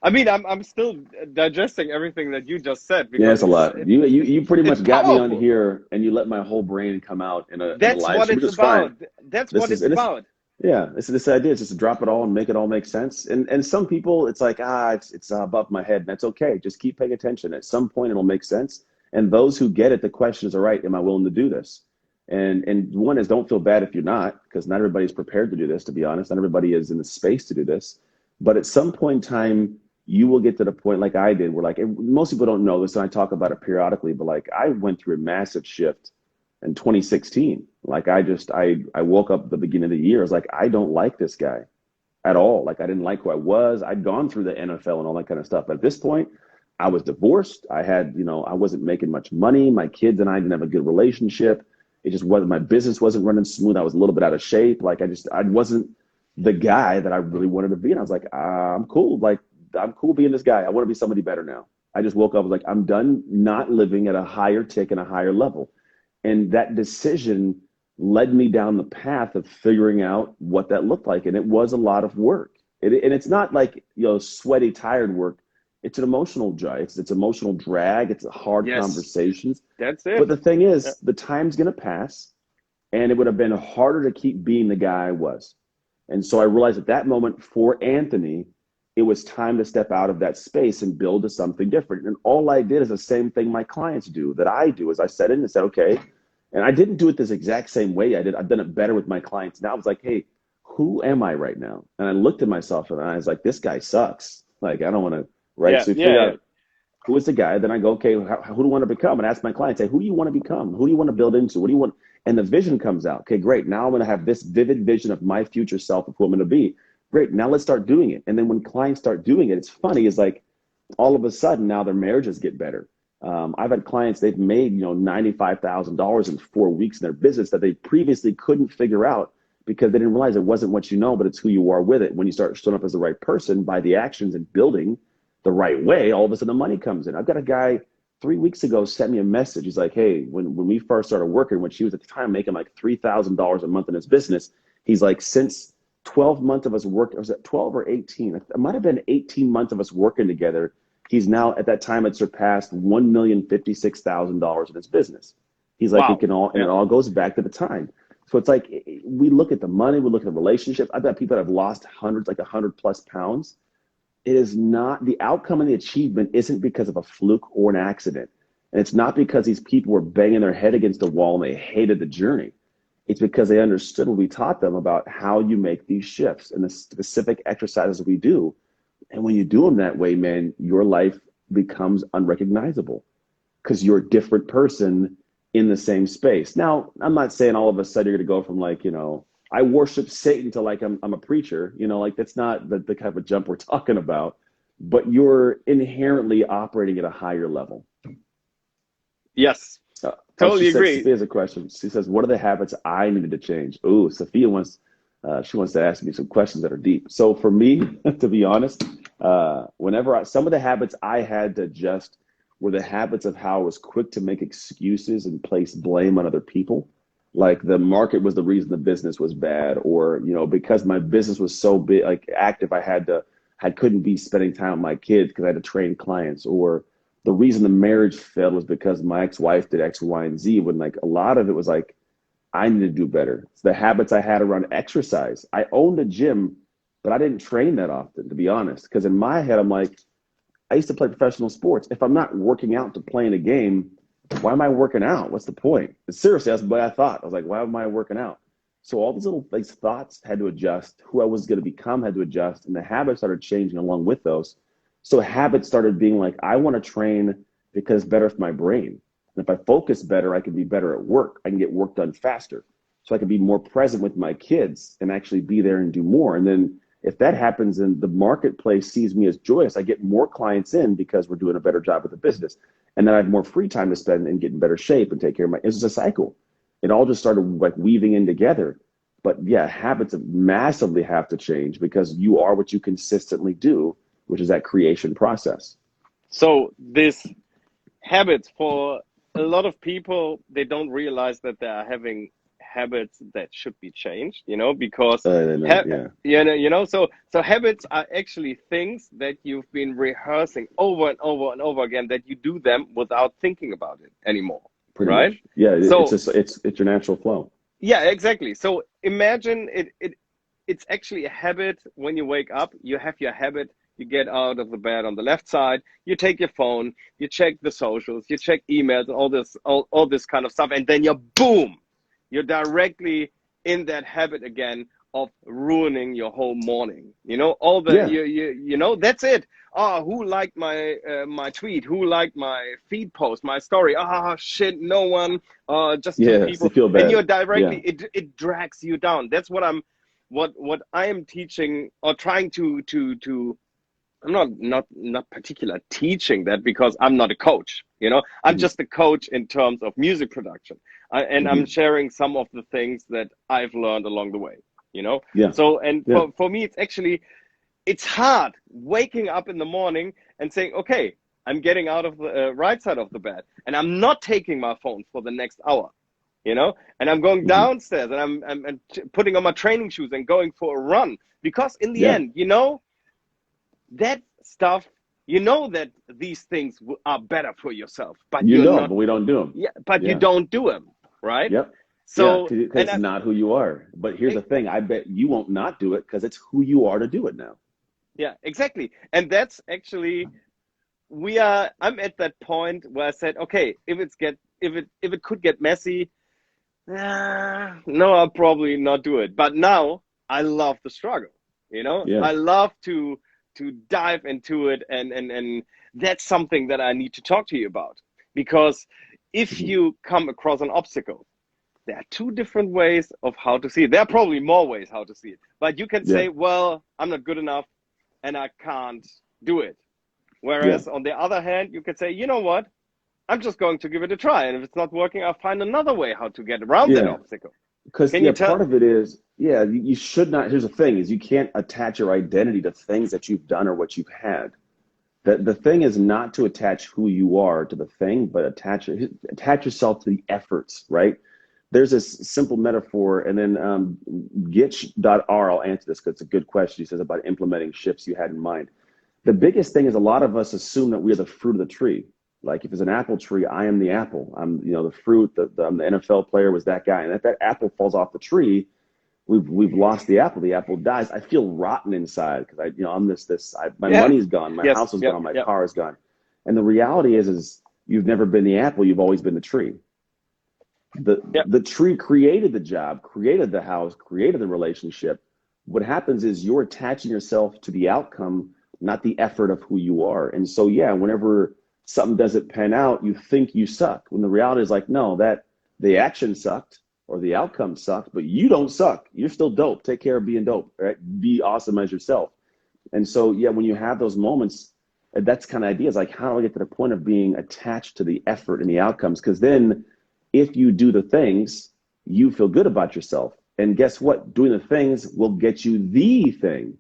I mean, I'm still digesting everything that you just said Yeah, because it's a lot. You pretty it's much got me on powerful. here, and you let my whole brain come out in a That's live what stream, which it's is fine. about. That's This what is it's and it's about. Yeah, this idea is just to drop it all and make it all make sense. And some people, it's like it's above my head, and that's okay. Just keep paying attention. At some point, it'll make sense. And those who get it, the question is, all right, am I willing to do this? And one is, don't feel bad if you're not, because not everybody's prepared to do this. To be honest, not everybody is in the space to do this. But at some point in time, you will get to the point like I did, where like most people don't know this, and I talk about it periodically. But like I went through a massive shift in 2016. Like I woke up at the beginning of the year. I was like, I don't like this guy at all. Like I didn't like who I was. I'd gone through the NFL and all that kind of stuff. But at this point, I was divorced. I had, I wasn't making much money. My kids and I didn't have a good relationship. It just wasn't, my business wasn't running smooth. I was a little bit out of shape. Like I wasn't the guy that I really wanted to be. And I was like, I'm cool. Like I'm cool being this guy. I want to be somebody better now. I just woke up, I was like, I'm done not living at a higher tick and a higher level. And that decision led me down the path of figuring out what that looked like. And it was a lot of work. And it's not like, sweaty, tired work. It's an emotional drag. It's emotional drag. It's hard Yes, conversations. that's But it. the thing Yeah. is, the time's going to pass, and it would have been harder to keep being the guy I was. And so I realized at that moment for Anthony, it was time to step out of that space and build to something different. And all I did is the same thing my clients do that I do is I set in and said, okay, and I didn't do it this exact same way I did. I've done it better with my clients now. I was like, hey, who am I right now? And I looked at myself and I was like, this guy sucks. Like, I don't want to, right? Yeah, So we figure yeah, yeah. out who is the guy. Then I go, okay, who do I want to become? And ask my clients, say, who do you want to become? Who do you want to build into? What do you want? And the vision comes out. Okay, great. Now I'm going to have this vivid vision of my future self of who I'm going to be. Great. Now let's start doing it. And then when clients start doing it, it's funny. It's like all of a sudden now their marriages get better. I've had clients, they've made, $95,000 in 4 weeks in their business that they previously couldn't figure out because they didn't realize it wasn't what you know, but it's who you are with it. When you start showing up as the right person by the actions and building the right way, all of a sudden the money comes in. I've got a guy 3 weeks ago sent me a message. He's like, hey, when we first started working, when she was at the time making like $3,000 a month in his business, he's like, since 12 months of us working, was it 12 or 18? It might have been 18 months of us working together. He's now at that time had surpassed $1,056,000 in his business. He's like, Wow. and Yeah. it all goes back to the time. So it's like we look at the money, we look at the relationships. I've got people that have lost hundreds, like 100+ pounds. It is not the outcome and the achievement isn't because of a fluke or an accident. And it's not because these people were banging their head against the wall and they hated the journey. It's because they understood what we taught them about how you make these shifts and the specific exercises we do. And when you do them that way, man, your life becomes unrecognizable because you're a different person in the same space. Now, I'm not saying all of a sudden you're going to go from like, I worship Satan to like I'm a preacher, like that's not the kind of jump we're talking about, but you're inherently operating at a higher level. Yes, She totally said, agree. Sophia has a question. She says, what are the habits I needed to change? Ooh, Sophia she wants to ask me some questions that are deep. So for me, to be honest, some of the habits I had to adjust were the habits of how I was quick to make excuses and place blame on other people. Like the market was the reason the business was bad, or, because my business was so big, like active, I couldn't be spending time with my kids because I had to train clients, or the reason the marriage failed was because my ex-wife did X, Y, and Z, when like a lot of it was like, I need to do better. It's the habits I had around exercise. I owned a gym, but I didn't train that often, to be honest. Because in my head, I'm like, I used to play professional sports. If I'm not working out to play in a game, why am I working out? What's the point? And seriously, that's what I thought. I was like, why am I working out? So all these little thoughts had to adjust. Who I was going to become had to adjust. And the habits started changing along with those. So habits started being like, I want to train because it's better for my brain. And if I focus better, I can be better at work. I can get work done faster. So I can be more present with my kids and actually be there and do more. And then If that happens and the marketplace sees me as joyous, I get more clients in because we're doing a better job with the business. And then I have more free time to spend and get in better shape and take care of it's a cycle. It all just started like weaving in together. But yeah, habits massively have to change because you are what you consistently do, which is that creation process. So this habits, for a lot of people, they don't realize that they are having habits that should be changed, because Yeah. so habits are actually things that you've been rehearsing over and over and over again, that you do them without thinking about it anymore. Pretty right? much. Yeah, So it's your natural flow. yeah, exactly. So imagine it's actually a habit. When you wake up, you have your habit. You get out of the bed on the left side, you take your phone, you check the socials, you check emails, and all this kind of stuff, and then you're directly in that habit again of ruining your whole morning. That's it. Oh, who liked my tweet? Who liked my feed post, my story? Oh shit, no one. Just two Yes, people. you feel bad. And you're directly, Yeah. it drags you down. That's what I am teaching, or trying to I'm not particular teaching that, because I'm not a coach. I'm just a coach in terms of music production, and I'm sharing some of the things that I've learned along the way. Yeah. So, and for me, it's hard waking up in the morning and saying, okay, I'm getting out of the right side of the bed, and I'm not taking my phone for the next hour. And I'm going downstairs, and I'm putting on my training shoes and going for a run, because in the end, that stuff, that these things are better for yourself, but but we don't do them. Yeah, but you don't do them, right? Yep. So because it's not who you are. But here's the thing: I bet you won't not do it because it's who you are to do it now. Yeah, exactly. And that's actually I'm at that point where I said, okay, if it could get messy, no, I'll probably not do it. But now I love the struggle. I love to dive into it, and that's something that I need to talk to you about, because if you come across an obstacle, there are two different ways of how to see it. There are probably more ways how to see it, but you can say, well, I'm not good enough and I can't do it. Whereas on the other hand, you could say, you know what, I'm just going to give it a try, and if it's not working, I'll find another way how to get around that obstacle. Because part of it is, you should not. Here's the thing: is you can't attach your identity to things that you've done or what you've had. The thing is not to attach who you are to the thing, but attach yourself to the efforts. Right? There's this simple metaphor, and then Gitch.R. I'll answer this because it's a good question. He says about implementing shifts you had in mind. The biggest thing is a lot of us assume that we are the fruit of the tree. Like if it's an apple tree, I am the apple. I'm, the fruit. I'm the NFL player was that guy. And if that apple falls off the tree, we've lost the apple. The apple dies. I feel rotten inside because I'm my money's gone. My house is gone. My car is gone. And the reality is you've never been the apple. You've always been the tree. The tree created the job, created the house, created the relationship. What happens is you're attaching yourself to the outcome, not the effort of who you are. And so, whenever something doesn't pan out, you think you suck. When the reality is like, no, that the action sucked or the outcome sucked, but you don't suck. You're still dope. Take care of being dope, right? Be awesome as yourself. And so, when you have those moments, that's kind of idea is like, how do I get to the point of being attached to the effort and the outcomes? Because then if you do the things, you feel good about yourself. And guess what? Doing the things will get you the thing.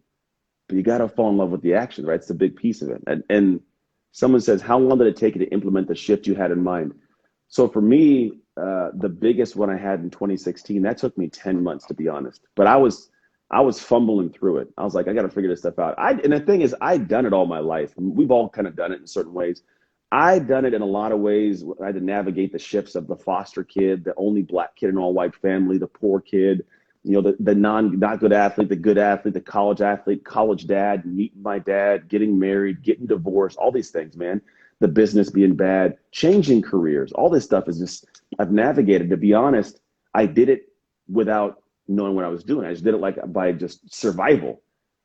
But you got to fall in love with the action, right? It's a big piece of it. And someone says, how long did it take you to implement the shift you had in mind? So for me, the biggest one I had in 2016, that took me 10 months, to be honest. But I was fumbling through it. I was like, I got to figure this stuff out. And the thing is, I'd done it all my life. We've all kind of done it in certain ways. I'd done it in a lot of ways. I had to navigate the shifts of the foster kid, the only black kid in an all-white family, the poor kid, the not good athlete, the good athlete, the college athlete, college dad, meeting my dad, getting married, getting divorced, all these things, man. The business being bad, changing careers, all this stuff is just, I've navigated. To be honest, I did it without knowing what I was doing. I just did it by just survival.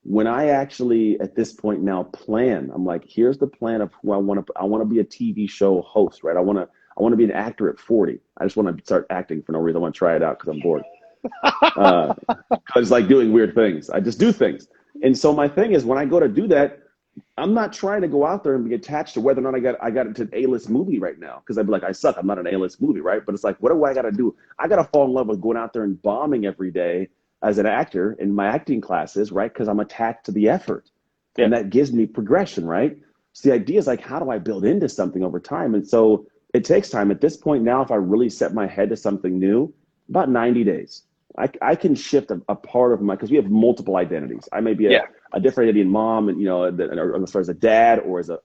When I actually, at this point now, plan, I'm like, here's the plan of who I want to be a TV show host, right? I want to be an actor at 40. I just want to start acting for no reason. I want to try it out because I'm bored. I just like doing weird things. I just do things. And so my thing is, when I go to do that, I'm not trying to go out there and be attached to whether or not I got into an A-list movie right now. Because I'd be like, I suck. I'm not an A-list movie, right? But it's like, what do I got to do? I got to fall in love with going out there and bombing every day as an actor in my acting classes, right? Because I'm attached to the effort. And that gives me progression, right? So the idea is like, how do I build into something over time? And so it takes time. At this point now, if I really set my head to something new, about 90 days. I can shift a part of my, because we have multiple identities. I may be a different Indian mom, and or as far as a dad, or as a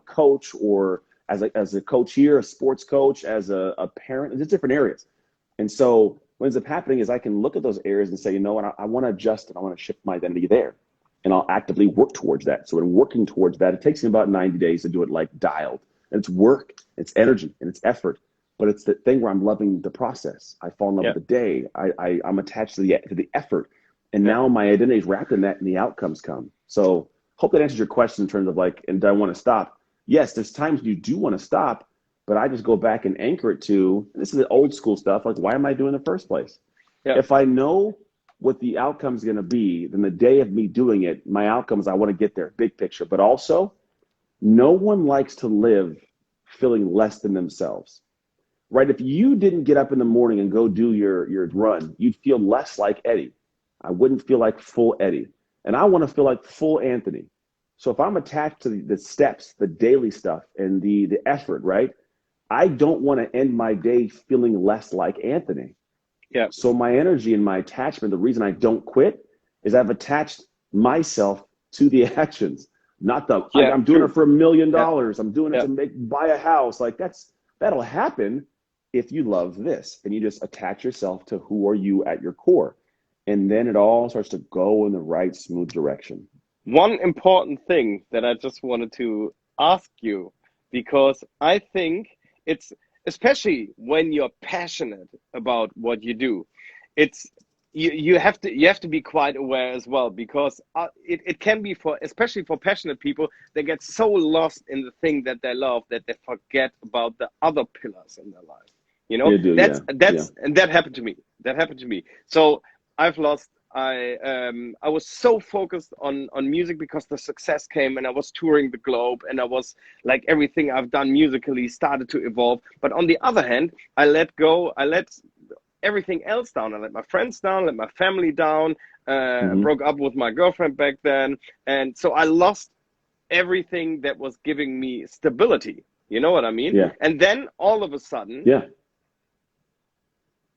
coach, or as a coach here, a sports coach, as a parent. There's different areas, and so what ends up happening is I can look at those areas and say, you know what, I want to adjust it. I want to shift my identity there, and I'll actively work towards that. So in working towards that, it takes me about 90 days to do it like dialed, and it's work, it's energy, and it's effort. But it's the thing where I'm loving the process. I fall in love with the day. I'm attached to the effort. And now my identity is wrapped in that, and the outcomes come. So hope that answers your question in terms of like, and do I want to stop? Yes, there's times you do want to stop, but I just go back and anchor it to, and this is the old school stuff, like, why am I doing it in the first place? Yeah. If I know what the outcome is going to be, then the day of me doing it, my outcomes, I want to get there, big picture. But also, no one likes to live feeling less than themselves. Right? If you didn't get up in the morning and go do your run, you'd feel less like Eddie. I wouldn't feel like full Eddie. And I want to feel like full Anthony. So if I'm attached to the steps, the daily stuff, and the effort, right? I don't want to end my day feeling less like Anthony. Yeah. So my energy and my attachment, the reason I don't quit is I've attached myself to the actions, not the, I'm doing it for $1 million. I'm doing it to buy a house. Like that'll happen if you love this, and you just attach yourself to who are you at your core. And then it all starts to go in the right, smooth direction. One important thing that I just wanted to ask you, because I think it's, especially when you're passionate about what you do, it's, you have to be quite aware as well, because it can be especially for passionate people, they get so lost in the thing that they love that they forget about the other pillars in their life. You know, and that happened to me. That happened to me. So I was so focused on music because the success came, and I was touring the globe, and I was like, everything I've done musically started to evolve. But on the other hand, I let everything else down. I let my friends down, let my family down, broke up with my girlfriend back then. And so I lost everything that was giving me stability. You know what I mean? Yeah. And then all of a sudden,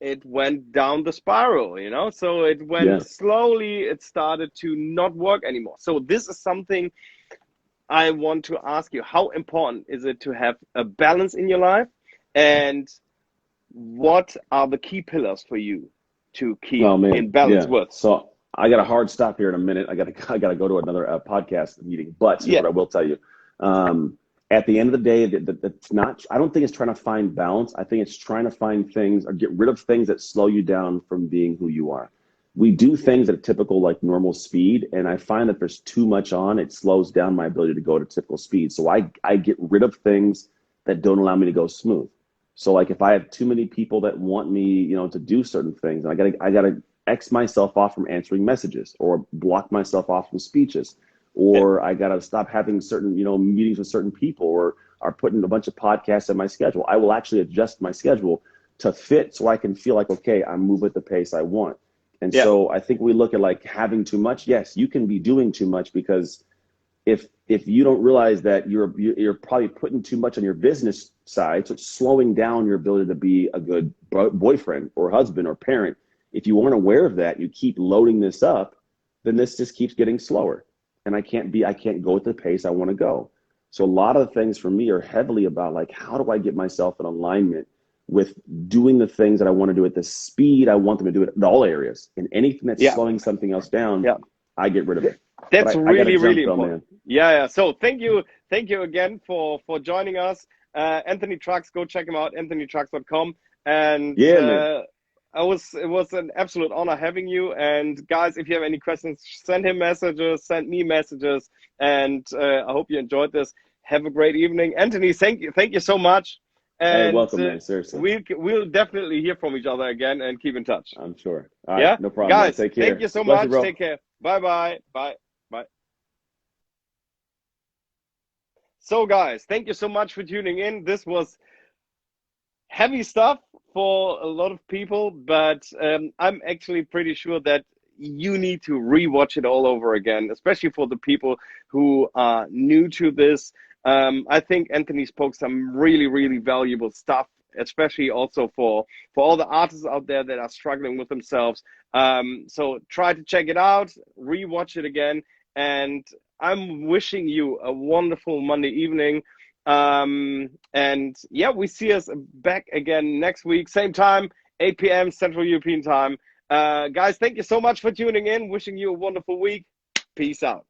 it went down the spiral, you know? So it went slowly, it started to not work anymore. So this is something I want to ask you. How important is it to have a balance in your life? And what are the key pillars for you to keep in balance with? So I got a hard stop here in a minute. I gotta go to another podcast meeting, but what I will tell you, at the end of the day, it's not, I don't think it's trying to find balance. I think it's trying to find things or get rid of things that slow you down from being who you are. We do things at a typical, like, normal speed, and I find that there's too much on, it slows down my ability to go to typical speed. So I get rid of things that don't allow me to go smooth. So like, if I have too many people that want me, you know, to do certain things, I gotta X myself off from answering messages, or block myself off from speeches, or I gotta stop having certain, you know, meetings with certain people, or are putting a bunch of podcasts in my schedule. I will actually adjust my schedule to fit, so I can feel like, okay, I'm moving at the pace I want. And so I think we look at like having too much. Yes, you can be doing too much, because if you don't realize that you're probably putting too much on your business side, so it's slowing down your ability to be a good boyfriend or husband or parent. If you aren't aware of that, you keep loading this up, then this just keeps getting slower. And I can't go at the pace I want to go. So a lot of the things for me are heavily about like, how do I get myself in alignment with doing the things that I want to do at the speed I want them to do it in all areas. And anything that's slowing something else down, I get rid of it. That's really important. Yeah. So thank you again for joining us, Anthony Trucks. Go check him out, anthonytrucks.com. And it was an absolute honor having you. And guys, if you have any questions, send him messages, send me messages, and I hope you enjoyed this. Have a great evening, Anthony. Thank you so much. And hey, welcome, man. Seriously, we'll definitely hear from each other again and keep in touch. I'm sure. All right, no problem. Guys, take care. Thank you so much. Take care. Bye. So guys, thank you so much for tuning in. This was heavy stuff for a lot of people, but I'm actually pretty sure that you need to rewatch it all over again, especially for the people who are new to this. I think Anthony spoke some really, really valuable stuff, especially also for all the artists out there that are struggling with themselves. So try to check it out, rewatch it again, and I'm wishing you a wonderful Monday evening. And yeah, we see us back again next week, same time, 8 p.m. Central European time. Guys, thank you so much for tuning in. Wishing you a wonderful week. Peace out.